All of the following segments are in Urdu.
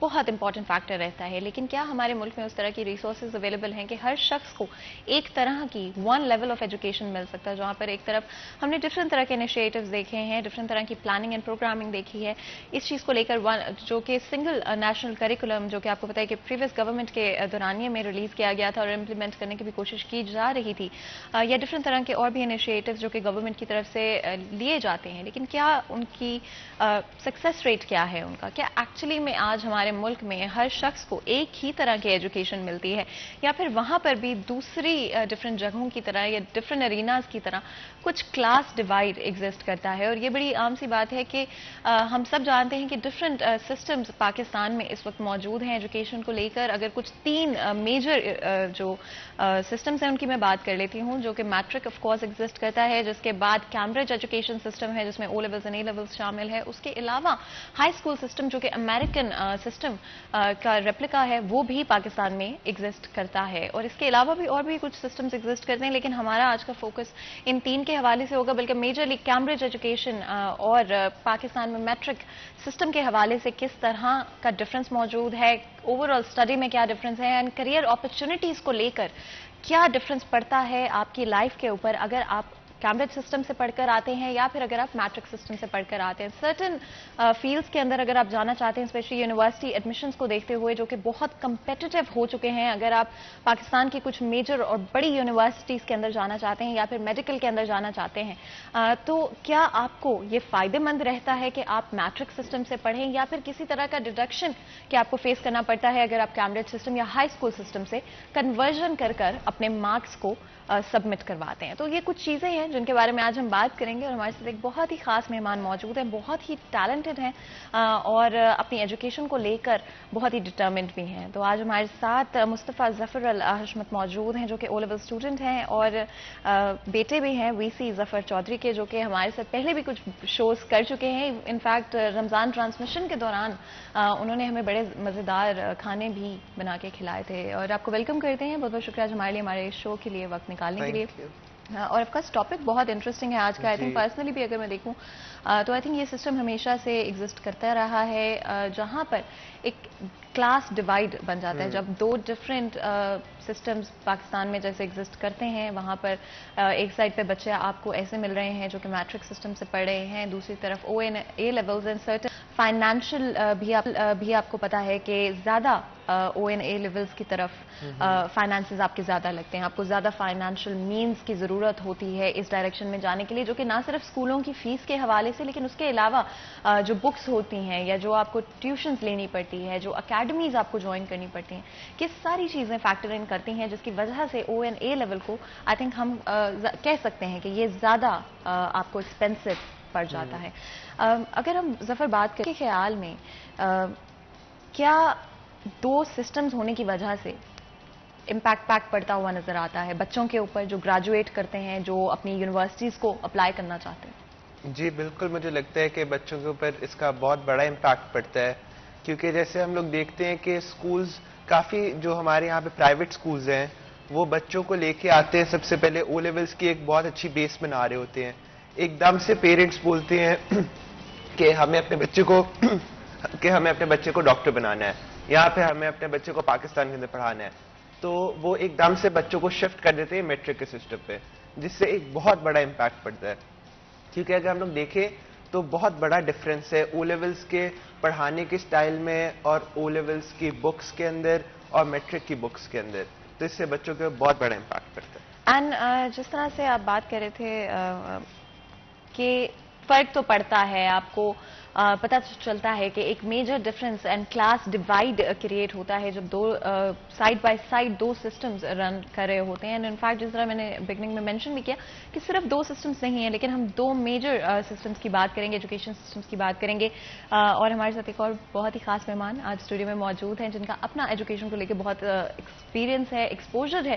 بہت امپورٹنٹ فیکٹر رہتا ہے، لیکن کیا ہمارے ملک میں اس طرح کی ریسورسز اویلیبل ہیں کہ ہر شخص کو ایک طرح کی ون لیول آف ایجوکیشن مل سکتا ہے، جہاں پر ایک طرف ہم نے ڈفرنٹ طرح کے انیشیٹوز دیکھے ہیں، ڈفرنٹ طرح کی پلاننگ اینڈ پروگرامنگ دیکھی ہے، اس چیز کو لے کر جو کہ سنگل نیشنل کریکولم، جو کہ آپ کو پتا ہے کہ پریویس گورنمنٹ کے دورانیے میں ریلیز کیا گیا تھا اور امپلیمنٹ کرنے کی بھی کوشش کی جا رہی تھی، یا ڈفرنٹ طرح کے اور بھی انیشیٹوز جو کہ گورنمنٹ کی طرف سے لیے جاتے ہیں، لیکن کیا ان کی سکسیس ریٹ کیا ہے ان کا؟ کیا ایکچولی میں آج ہمارے ملک میں ہر شخص کو ایک ہی طرح کی ایجوکیشن ملتی ہے، یا پھر وہاں پر بھی دوسری ڈفرنٹ جگہوں کی طرح یا ڈفرنٹ اریناز کی طرح کچھ کلاس ڈیوائڈ ایگزسٹ کرتا ہے؟ اور یہ بڑی عام سی بات ہے کہ ہم سب جانتے ہیں کہ ڈفرنٹ سسٹمز پاکستان میں اس وقت موجود ہیں ایجوکیشن کو لے کر. اگر کچھ تین میجر جو سسٹمز ہیں ان کی میں بات کر لیتی ہوں, جو کہ میٹرک آف کورس ایگزسٹ کرتا ہے, جس کے بعد کیمبرج ایجوکیشن سسٹم ہے جس میں O levels and A levels شامل ہے. اس کے علاوہ ہائی اسکول سسٹم جو کہ امریکن سسٹم کا ریپلیکا ہے وہ بھی پاکستان میں ایگزسٹ کرتا ہے. اور اس کے علاوہ بھی اور بھی کچھ سسٹمز ایگزسٹ کرتے ہیں, لیکن ہمارا آج کا فوکس ان تین کے حوالے سے ہوگا, بلکہ میجرلی کیمبرج ایجوکیشن اور پاکستان میں میٹرک سسٹم کے حوالے سے کس طرح کا ڈفرنس موجود ہے, اوور آل اسٹڈی میں کیا ڈفرنس ہے, اینڈ کریئر اپرچونیٹیز کو لے کر کیا ڈفرنس پڑتا ہے آپ کی لائف کے اوپر اگر آپ کیمبرج سسٹم سے پڑھ کر آتے ہیں یا پھر اگر آپ میٹرک سسٹم سے پڑھ کر آتے ہیں. سرٹن فیلڈس کے اندر اگر آپ جانا چاہتے ہیں, اسپیشلی یونیورسٹی ایڈمیشنس کو دیکھتے ہوئے جو کہ بہت کمپیٹیٹو ہو چکے ہیں, اگر آپ پاکستان کی کچھ میجر اور بڑی یونیورسٹیز کے اندر جانا چاہتے ہیں یا پھر میڈیکل کے اندر جانا چاہتے ہیں, تو کیا آپ کو یہ فائدہ مند رہتا ہے کہ آپ میٹرک سسٹم سے پڑھیں یا پھر کسی طرح کا ڈیڈکشن کہ آپ کو فیس کرنا پڑتا ہے اگر آپ کیمبرج سسٹم یا ہائی اسکول سسٹم سے کنورژن کر کر اپنے مارکس کو سبمٹ کرواتے ہیں. تو یہ کچھ چیزیں ہیں جن کے بارے میں آج ہم بات کریں گے, اور ہمارے ساتھ ایک بہت ہی خاص مہمان موجود ہیں, بہت ہی ٹیلنٹڈ ہیں اور اپنی ایجوکیشن کو لے کر بہت ہی ڈٹرمنڈ بھی ہیں. تو آج ہمارے ساتھ مصطفیٰ ظفر الحشمت موجود ہیں جو کہ او لیول اسٹوڈنٹ ہیں اور بیٹے بھی ہیں وی سی ظفر چودھری کے, جو کہ ہمارے ساتھ پہلے بھی کچھ شوز کر چکے ہیں. انفیکٹ رمضان ٹرانسمیشن کے دوران انہوں نے ہمیں بڑے مزیدار کھانے بھی بنا کے کھلائے تھے. اور آپ کو ویلکم کرتے ہیں, بہت بہت شکریہ ہمارے لیے ہمارے شو کے لیے وقت نکالنے کے لیے. اور آف کورس ٹاپک بہت انٹرسٹنگ ہے آج کا. آئی تھنک پرسنلی بھی اگر میں دیکھوں تو آئی تھنک یہ سسٹم ہمیشہ سے ایگزسٹ کرتا رہا ہے, جہاں پر ایک کلاس ڈیوائڈ بن جاتا ہے. جب دو ڈفرینٹ سسٹمز پاکستان میں جیسے ایگزسٹ کرتے ہیں, وہاں پر ایک سائڈ پہ بچے آپ کو ایسے مل رہے ہیں جو کہ میٹرک سسٹم سے پڑھ رہے ہیں, دوسری طرف O and A levels and certain financial بھی آپ کو پتا ہے کہ زیادہ او این اے لیولز کی طرف فائنانسز آپ کے زیادہ لگتے ہیں, آپ کو زیادہ فائنینشیل مینز کی ضرورت ہوتی ہے اس ڈائریکشن میں جانے کے لیے, جو کہ نہ صرف اسکولوں کی فیس کے حوالے سے لیکن اس کے علاوہ جو بکس ہوتی ہیں یا جو آپ کو ٹیوشنز لینی پڑتی ہے, جو اکیڈمیز آپ کو جوائن کرنی پڑتی ہیں, یہ ساری چیزیں فیکٹر ان کرتی ہیں جس کی وجہ سے او این اے لیول کو آئی تھنک ہم کہہ سکتے ہیں کہ یہ زیادہ آپ کو ایکسپینسو پڑ جاتا ہے. اگر ہم ظفر بات کریں خیال میں کیا دو سسٹمز ہونے کی وجہ سے امپیکٹ پڑتا ہوا نظر آتا ہے بچوں کے اوپر جو گریجویٹ کرتے ہیں, جو اپنی یونیورسٹیز کو اپلائی کرنا چاہتے ہیں؟ جی بالکل, مجھے لگتا ہے کہ بچوں کے اوپر اس کا بہت بڑا امپیکٹ پڑتا ہے, کیونکہ جیسے ہم لوگ دیکھتے ہیں کہ سکولز کافی جو ہمارے یہاں پہ پرائیویٹ سکولز ہیں وہ بچوں کو لے کے آتے ہیں, سب سے پہلے او لیولز کی ایک بہت اچھی بیس بنا رہے ہوتے ہیں. ایک دم سے پیرنٹس بولتے ہیں کہ ہمیں اپنے بچے کو ڈاکٹر بنانا ہے, یہاں پہ ہمیں اپنے بچے کو پاکستان کے اندر پڑھانا ہے, تو وہ ایک دم سے بچوں کو شفٹ کر دیتے ہیں میٹرک کے سسٹم پہ, جس سے ایک بہت بڑا امپیکٹ پڑتا ہے. کیونکہ اگر ہم لوگ دیکھیں تو بہت بڑا ڈفرینس ہے او لیولز کے پڑھانے کے سٹائل میں اور او لیولز کی بکس کے اندر اور میٹرک کی بکس کے اندر, تو اس سے بچوں کے بہت بڑا امپیکٹ پڑتا ہے. اینڈ جس طرح سے آپ بات کر رہے تھے کہ فرق تو پڑتا ہے, آپ کو پتہ چلتا ہے کہ ایک major difference and class divide create ہوتا ہے جب دو سائڈ بائی سائڈ دو سسٹمز رن کر رہے ہوتے ہیں. اینڈ انفیکٹ جس طرح میں نے بگننگ میں مینشن بھی کیا کہ صرف دو سسٹمز نہیں ہیں, لیکن ہم دو میجر سسٹمز کی بات کریں گے, ایجوکیشن سسٹمز کی بات کریں گے. اور ہمارے ساتھ ایک اور بہت ہی خاص مہمان آج اسٹوڈیو میں موجود ہیں جن کا اپنا ایجوکیشن کو لے کے بہت ایکسپیرینس ہے, ایکسپوجر ہے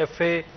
FA,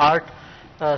8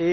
A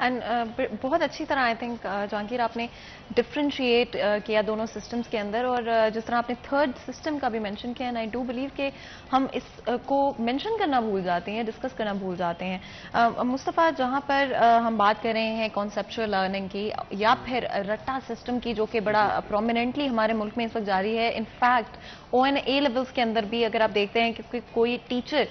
اینڈ بہت اچھی طرح آئی تھنک جہانگیر آپ نے ڈفرینشیٹ کیا دونوں سسٹمز کے اندر, اور جس طرح آپ نے تھرڈ سسٹم کا بھی مینشن کیا, اینڈ آئی ڈو بلیو کہ ہم اس کو مینشن کرنا بھول جاتے ہیں, ڈسکس کرنا بھول جاتے ہیں. مصطفیٰ, جہاں پر ہم بات کر رہے ہیں کانسیپچول لرننگ کی یا پھر رٹا سسٹم کی, جو کہ بڑا پرومیننٹلی ہمارے ملک میں اس وقت جاری ہے. انفیکٹ ONA لیولس کے اندر بھی اگر آپ دیکھتے ہیں کہ کوئی ٹیچر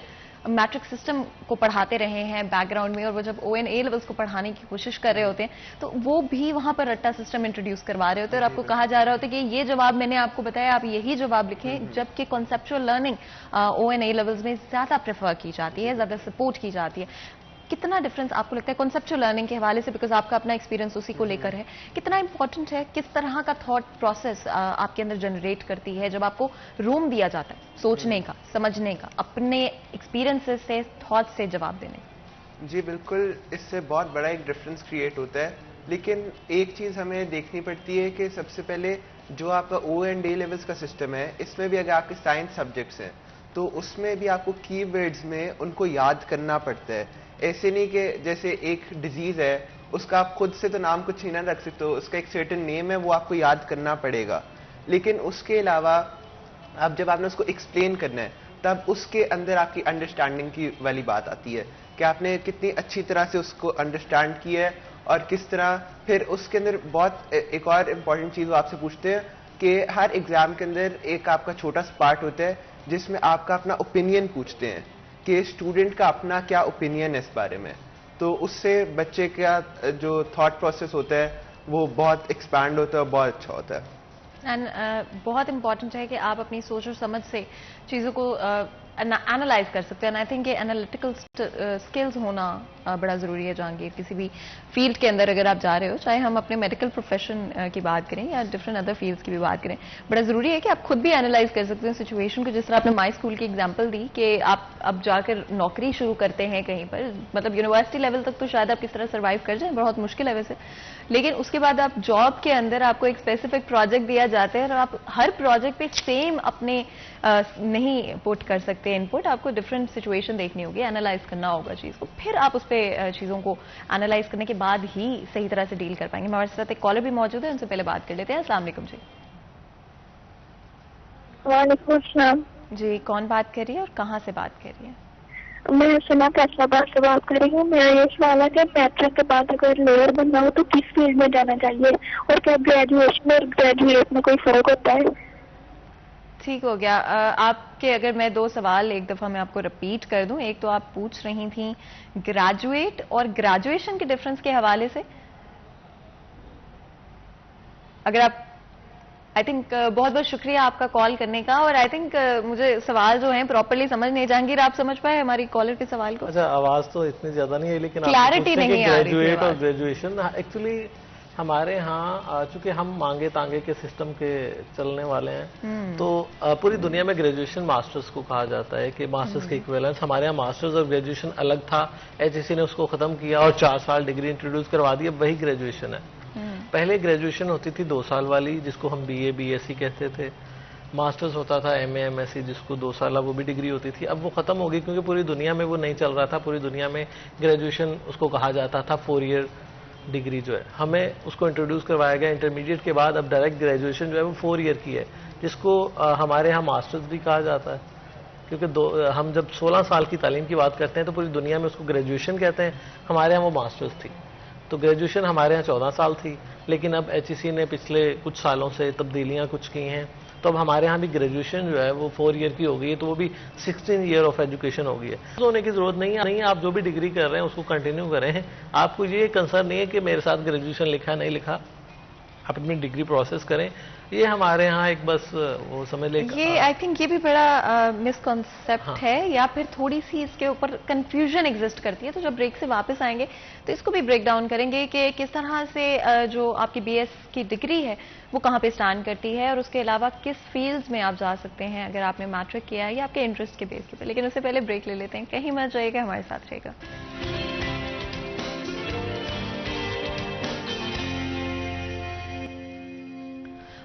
میٹرک سسٹم کو پڑھاتے رہے ہیں بیک گراؤنڈ میں, اور وہ جب ONA لیولس کو پڑھانے کی کوشش کر رہے ہوتے ہیں تو وہ بھی وہاں پر رٹا سسٹم انٹروڈیوس کروا رہے ہوتے ہیں, اور آپ کو کہا جا رہا ہوتا ہے کہ یہ جواب میں نے آپ کو بتایا, آپ یہی جواب لکھیں, جبکہ کانسیپچول لرننگ ONA لیولس میں زیادہ پریفر کی جاتی ہے, زیادہ سپورٹ کی جاتی ہے. کتنا ڈفرنس آپ کو لگتا ہے کانسیپچول لرننگ کے حوالے سے, بیکاز آپ کا اپنا ایکسپیرینس اسی کو لے کر ہے, کتنا امپورٹنٹ ہے, کس طرح کا تھاٹ پروسیس آپ کے اندر جنریٹ کرتی ہے جب آپ کو روم دیا جاتا ہے سوچنے کا, سمجھنے کا, اپنے ایکسپیرینس سے, تھاٹ سے جواب دینے کا؟ جی بالکل, اس سے بہت بڑا ایک ڈفرینس کریٹ ہوتا ہے. لیکن ایک چیز ہمیں دیکھنی پڑتی ہے کہ سب سے پہلے جو آپ کا O&A لیولس کا سسٹم ہے, اس میں بھی اگر آپ کے سائنس سبجیکٹس ہیں تو اس میں بھی آپ کو کی ورڈز میں ان کو یاد کرنا پڑتا ہے. ایسے نہیں کہ جیسے ایک ڈیزیز ہے, اس کا آپ خود سے تو نام کچھ ہی نہ رکھ سکتے ہو, اس کا ایک سرٹن نیم ہے, وہ آپ کو یاد کرنا پڑے گا. لیکن اس کے علاوہ اب جب آپ نے اس کو ایکسپلین کرنا ہے, تب اس کے اندر آپ کی انڈرسٹینڈنگ کی والی بات آتی ہے کہ آپ نے کتنی اچھی طرح سے اس کو انڈرسٹینڈ کیا ہے, اور کس طرح پھر اس کے اندر بہت ایک اور امپورٹنٹ چیز وہ آپ سے پوچھتے ہیں کہ ہر ایگزام کے اندر ایک آپ کا چھوٹا سا پارٹ ہوتا ہے جس میں آپ کا اپنا اوپینین پوچھتے ہیں کہ اسٹوڈنٹ کا اپنا کیا اوپینین ہے اس بارے میں. تو اس سے بچے کا جو تھاٹ پروسیس ہوتا ہے وہ بہت ایکسپینڈ ہوتا ہے اور بہت اچھا ہوتا ہے. اینڈ بہت امپورٹنٹ ہے کہ آپ اپنی سوچ اور سمجھ سے چیزوں کو اینالائز کر سکتے ہیں. آئی تھنک کہ انالیٹیکل اسکلز ہونا بڑا ضروری ہے جہانگیر. کسی بھی فیلڈ کے اندر اگر آپ جا رہے ہو, چاہے ہم اپنے میڈیکل پروفیشن کی بات کریں یا ڈفرینٹ ادر فیلڈس کی بھی بات کریں, بڑا ضروری ہے کہ آپ خود بھی اینالائز کر سکتے ہیں سچویشن کو. جس طرح آپ نے مائی اسکول کی ایگزامپل دی کہ آپ اب جا کر نوکری شروع کرتے ہیں کہیں پر, مطلب یونیورسٹی لیول تک تو شاید آپ کس طرح سروائیو کر جائیں, بہت مشکل ہے ویسے, لیکن اس کے بعد آپ جاب کے اندر آپ کو ایک اسپیسیفک پروجیکٹ دیا جاتا ہے, اور آپ ہر پروجیکٹ پہ سیم اپنے نہیں پٹ کر سکتے ان پٹ. آپ کو ڈفرینٹ سچویشن دیکھنی ہوگی, اینالائز کرنا ہوگا چیز کو, پھر آپ اس پہ چیزوں کو اینالائز کرنے کے بعد ہی صحیح طرح سے ڈیل کر پائیں گے. ہمارے ساتھ ایک کالر بھی موجود ہے, ان سے پہلے بات کر لیتے ہیں. السلام علیکم جی. وعلیکم السلام. جی, کون بات کر رہی ہے اور کہاں سے بات کر رہی ہے؟ میں سنا فیصلہ آباد سے بات کر رہی ہوں. میرا یہ سوال ہے کہ میٹرک کے بعد اگر لوئر بننا ہو تو کس فیلڈ میں جانا چاہیے, اور کیا گریجویشن اور گریجویٹ میں کوئی فرق ہوتا ہے؟ ٹھیک ہو گیا. آپ کے اگر میں دو سوال ایک دفعہ میں آپ کو رپیٹ کر دوں. ایک تو آپ پوچھ رہی تھیں گریجویٹ اور گریجویشن کے ڈفرنس کے حوالے سے. اگر آپ آئی تھنک بہت بہت شکریہ آپ کا کال کرنے کا, اور آئی تھنک مجھے سوال جو ہیں پراپرلی سمجھ نہیں. جہانگیر, آپ سمجھ پائے ہماری کالر کے سوال کو؟ اچھا, آواز تو اتنی زیادہ نہیں ہے, لیکن کلیئرٹی نہیں آ رہی تھی. گریجویٹ اور گریجویشن ایکچولی ہمارے ہاں چونکہ ہم مانگے تانگے کے سسٹم کے چلنے والے ہیں, تو پوری دنیا میں گریجویشن ماسٹرز کو کہا جاتا ہے کہ ماسٹرز کے ایکویلنس. ہمارے یہاں ماسٹرز اور گریجویشن الگ تھا, HEC نے اس کو ختم کیا اور 4 سال ڈگری انٹروڈیوس کروا دی. اب وہی گریجویشن ہے. پہلے گریجویشن ہوتی تھی 2 سال والی, جس کو ہم BA BSc کہتے تھے. ماسٹرز ہوتا تھا MA MSc, جس کو 2 سالہ وہ بھی ڈگری ہوتی تھی. اب وہ ختم ہو گئی کیونکہ پوری دنیا میں وہ نہیں چل رہا تھا. پوری دنیا میں گریجویشن اس کو کہا جاتا تھا 4 ایئر ڈگری جو ہے. ہمیں اس کو انٹروڈیوس کروایا گیا انٹرمیڈیٹ کے بعد. اب ڈائریکٹ گریجویشن جو ہے وہ 4 ایئر کی ہے, جس کو ہمارے ہاں ماسٹرز بھی کہا جاتا ہے. کیونکہ ہم جب 16 سال کی تعلیم کی بات کرتے ہیں تو پوری دنیا میں اس کو گریجویشن کہتے ہیں. ہمارے ہاں وہ ماسٹرز تھی. تو گریجویشن ہمارے ہاں 14 سال تھی, لیکن اب HEC نے پچھلے کچھ سالوں سے تبدیلیاں کچھ کی ہیں, تو اب ہمارے ہاں بھی گریجویشن جو ہے وہ 4 ایئر کی ہو گئی ہے, تو وہ بھی 16 ایئر آف ایجوکیشن ہو گئی ہے. ہونے کی ضرورت نہیں ہے. آپ جو بھی ڈگری کر رہے ہیں اس کو کنٹینیو کریں. آپ کو یہ کنسرن نہیں ہے کہ میرے ساتھ گریجویشن لکھا نہیں لکھا, آپ اپنی ڈگری پروسیس کریں. یہ ہمارے ہاں ایک بس وہ سمجھ لیں. یہ آئی تھنک یہ بھی بڑا مسکنسیپٹ ہے, یا پھر تھوڑی سی اس کے اوپر کنفیوژن ایگزسٹ کرتی ہے. تو جب بریک سے واپس آئیں گے تو اس کو بھی بریک ڈاؤن کریں گے کہ کس طرح سے جو آپ کی BS کی ڈگری ہے وہ کہاں پہ اسٹینڈ کرتی ہے, اور اس کے علاوہ کس فیلڈز میں آپ جا سکتے ہیں اگر آپ نے میٹرک کیا ہے یا آپ کے انٹرسٹ کے بیس پہ. لیکن اس سے پہلے بریک لے لیتے ہیں. کہیں مت جائے گا, ہمارے ساتھ رہے گا.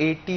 80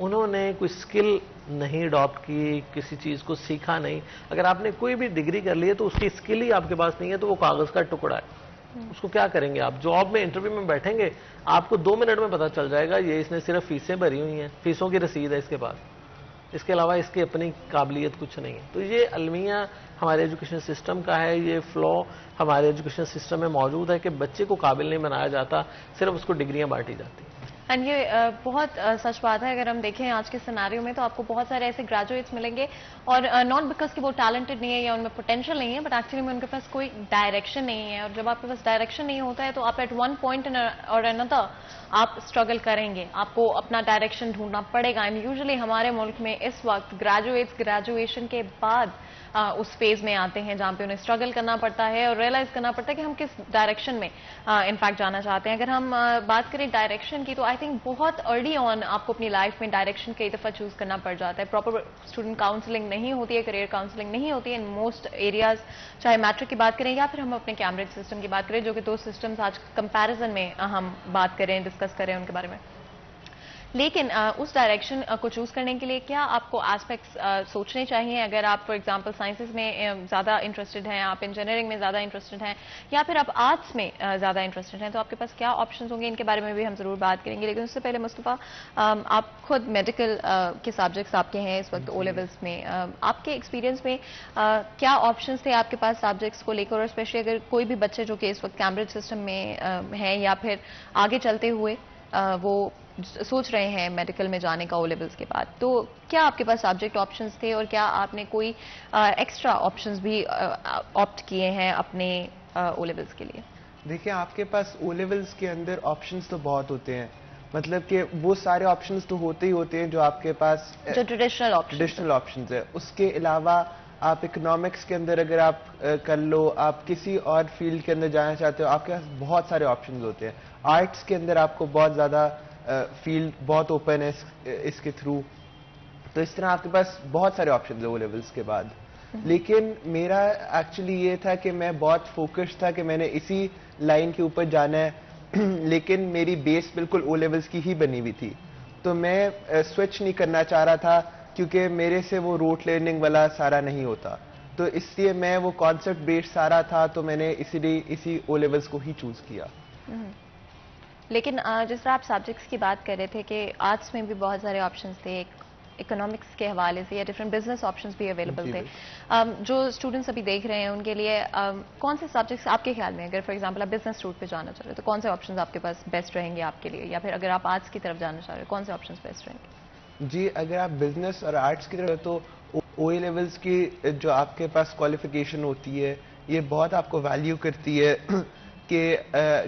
انہوں نے کوئی اسکل نہیں اڈاپٹ کی, کسی چیز کو سیکھا نہیں. اگر آپ نے کوئی بھی ڈگری کر لی ہے تو اس کی اسکل ہی آپ کے پاس نہیں ہے, تو وہ کاغذ کا ٹکڑا ہے. اس کو کیا کریں گے آپ؟ جاب میں انٹرویو میں بیٹھیں گے, آپ کو 2 منٹ میں پتا چل جائے گا یہ اس نے صرف فیسیں بھری ہوئی ہیں, فیسوں کی رسید ہے اس کے پاس, اس کے علاوہ اس کی اپنی قابلیت کچھ نہیں ہے. تو یہ المیہ ہمارے ایجوکیشن سسٹم کا ہے, یہ فلو ہمارے ایجوکیشن سسٹم میں موجود ہے کہ بچے کو قابل نہیں بنایا جاتا, صرف اس کو ڈگریاں بانٹی جاتی ہیں. اینڈ یہ بہت سچ بات ہے. اگر ہم دیکھیں آج کے سیناریو میں تو آپ کو بہت سارے ایسے گریجویٹس ملیں گے, اور ناٹ بیکاز کہ وہ ٹیلنٹڈ نہیں ہے یا ان میں پوٹینشیل نہیں ہے, بٹ ایکچولی میں ان کے پاس کوئی ڈائریکشن نہیں ہے. اور جب آپ کے پاس ڈائریکشن نہیں ہوتا ہے تو آپ ایٹ ون پوائنٹ اور انother آپ اسٹرگل کریں گے, آپ کو اپنا ڈائریکشن ڈھونڈنا پڑے گا. اینڈ یوزلی ہمارے ملک میں اس وقت گریجویٹس گریجویشن کے بعد اس فیز میں آتے ہیں جہاں پہ انہیں اسٹرگل کرنا پڑتا ہے اور ریئلائز کرنا پڑتا ہے کہ ہم کس ڈائریکشن میں انفیکٹ جانا چاہتے ہیں. اگر ہم بات کریں ڈائریکشن کی تو آئی تھنک بہت ارلی آن آپ کو اپنی لائف میں ڈائریکشن کئی دفعہ چوز کرنا پڑ جاتا ہے. پراپر اسٹوڈنٹ کاؤنسلنگ نہیں ہوتی ہے, کریئر کاؤنسلنگ نہیں ہوتی ہے ان موسٹ ایریاز, چاہے میٹرک کی بات کریں یا پھر ہم اپنے کیمبرج سسٹم کی بات کریں, جو کہ 2 سسٹمز آج کمپیریزن میں ہم بات کریں, ڈسکس کریں ان کے بارے میں. لیکن اس ڈائریکشن کو چوز کرنے کے لیے کیا آپ کو ایسپیکٹس سوچنے چاہیے؟ اگر آپ فار ایگزامپل سائنسز میں زیادہ انٹرسٹڈ ہیں, آپ انجینئرنگ میں زیادہ انٹرسٹڈ ہیں, یا پھر آپ آرٹس میں زیادہ انٹرسٹڈ ہیں, تو آپ کے پاس کیا آپشنز ہوں گے؟ ان کے بارے میں بھی ہم ضرور بات کریں گے. لیکن اس سے پہلے مصطفیٰ, آپ خود میڈیکل کے سبجیکٹس آپ کے ہیں اس وقت او لیولس میں, آپ کے ایکسپیرینس میں کیا آپشنز تھے آپ کے پاس سبجیکٹس کو لے کر, اور اسپیشلی اگر کوئی بھی بچے جو کہ اس وقت کیمبرج سسٹم میں ہیں یا پھر آگے چلتے ہوئے وہ سوچ رہے ہیں میڈیکل میں جانے کا او لیولز کے بعد, تو کیا آپ کے پاس سبجیکٹ آپشنز تھے, اور کیا آپ نے کوئی ایکسٹرا آپشنز بھی آپٹ کیے ہیں اپنے او لیولز کے لیے؟ دیکھیں, آپ کے پاس او لیولز کے اندر آپشنز تو بہت ہوتے ہیں, مطلب کہ وہ سارے آپشنز تو ہوتے ہی ہوتے ہیں جو آپ کے پاس جو ٹریڈیشنل آپشنز ہیں. اس کے علاوہ آپ اکنامکس کے اندر اگر آپ کر لو, آپ کسی اور فیلڈ کے اندر جانا چاہتے ہو, آپ کے پاس بہت سارے آپشنز ہوتے ہیں. آرٹس کے اندر آپ کو بہت زیادہ فیلڈ بہت اوپن ہے اس کے تھرو, تو اس طرح آپ کے پاس بہت سارے آپشنز ہیں او لیولز کے بعد. لیکن میرا ایکچولی یہ تھا کہ میں بہت فوکس تھا کہ میں نے اسی لائن کے اوپر جانا ہے, لیکن میری بیس بالکل او لیولز کی ہی بنی ہوئی تھی, تو میں سوئچ نہیں کرنا چاہ رہا تھا کیونکہ میرے سے وہ روٹ لرننگ والا سارا نہیں ہوتا, تو اس لیے میں وہ کانسیپٹ بیس سارا تھا, تو میں نے اسی لیے اسی او لیولز کو ہی چوز کیا. لیکن جس طرح آپ سبجیکٹس کی بات کر رہے تھے کہ آرٹس میں بھی بہت سارے آپشنز تھے, اکنامکس کے حوالے سے یا ڈفرینٹ بزنس آپشنز بھی اویلیبل تھے, جو اسٹوڈنٹس ابھی دیکھ رہے ہیں ان کے لیے کون سے سبجیکٹس آپ کے خیال میں, اگر فار ایگزامپل آپ بزنس روٹ پہ جانا چاہ رہے ہیں تو کون سے آپشنز آپ کے پاس بیسٹ رہیں گے آپ کے لیے, یا پھر اگر آپ آرٹس کی طرف جانا چاہ رہے ہیں کون سے آپشنز بیسٹ رہیں گے؟ جی, اگر آپ بزنس اور آرٹس کی طرف, تو او اے لیولز کی جو آپ کے پاس کوالیفیکیشن ہوتی ہے یہ بہت آپ کو ویلیو کرتی ہے, کہ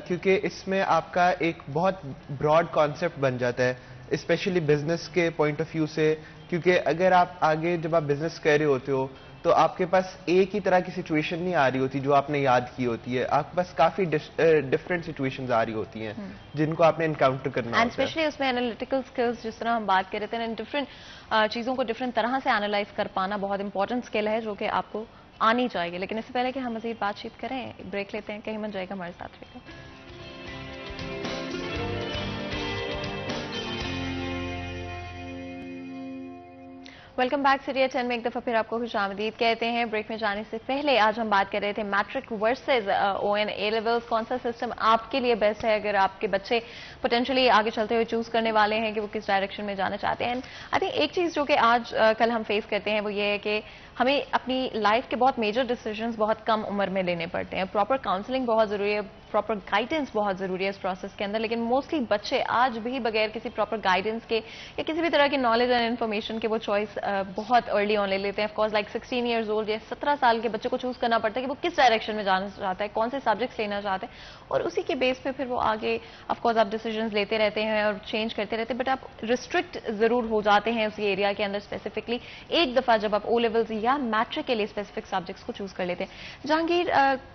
کیونکہ اس میں آپ کا ایک بہت براڈ کانسیپٹ بن جاتا ہے, اسپیشلی بزنس کے پوائنٹ آف ویو سے. کیونکہ اگر آپ آگے جب آپ بزنس کر رہے ہوتے ہو تو آپ کے پاس ایک ہی طرح کی سچویشن نہیں آ رہی ہوتی جو آپ نے یاد کی ہوتی ہے, آپ کے پاس کافی ڈفرینٹ سچویشنز آ رہی ہوتی ہیں جن کو آپ نے انکاؤنٹر کرنا ہوتا ہے. اسپیشلی اس میں انالیٹیکل سکلز جس طرح ہم بات کر رہے تھے, ڈفرینٹ چیزوں کو ڈفرینٹ طرح سے انالائز کر پانا بہت امپورٹنٹ اسکل ہے جو کہ آپ کو آنی چاہیے. لیکن اس سے پہلے کہ ہم مزید بات چیت کریں, بریک لیتے ہیں, کہیں من جائے گا ہمارے ساتھ رہے گا. ویلکم بیک سیریز 10 میں ایک دفعہ پھر آپ کو خوش آمدید کہتے ہیں. بریک میں جانے سے پہلے آج ہم بات کر رہے تھے matric versus O and A levels, کون سا سسٹم آپ کے لیے بیسٹ ہے اگر آپ کے بچے پوٹینشلی آگے چلتے ہوئے چوز کرنے والے ہیں کہ وہ کس ڈائریکشن میں جانا چاہتے ہیں. آئی تھنک ایک چیز جو کہ آج کل ہم فیس کرتے ہیں وہ یہ ہے کہ ہمیں اپنی لائف کے بہت میجر ڈیسیجنز بہت کم عمر میں لینے پڑتے ہیں. پراپر کاؤنسلنگ بہت ضروری ہے, پراپر گائیڈنس بہت ضروری ہے اس پروسیس کے اندر, لیکن موسٹلی بچے آج بھی بغیر کسی پراپر گائیڈنس کے یا کسی بھی طرح کی نالج اینڈ انفارمیشن کے وہ چوائس بہت ارلی آن لے لیتے ہیں. Of course like 16 years old یا 17 سال کے بچے کو چوز کرنا پڑتا ہے کہ وہ کس ڈائریکشن میں جانا چاہتا ہے, کون سے سبجیکٹس لینا چاہتے ہیں, اور اسی کے بیس پہ پھر وہ آگے آف کورس آپ ڈیسیجنز لیتے رہتے ہیں اور چینج کرتے رہتے ہیں, بٹ آپ ریسٹرکٹ ضرور ہو جاتے ہیں اسی ایریا کے اندر اسپیسیفکلی ایک دفعہ جب آپ او لیولز یا میٹرک کے لیے اسپیسیفک سبجیکٹس کو چوز کر لیتے ہیں. جہانگیر,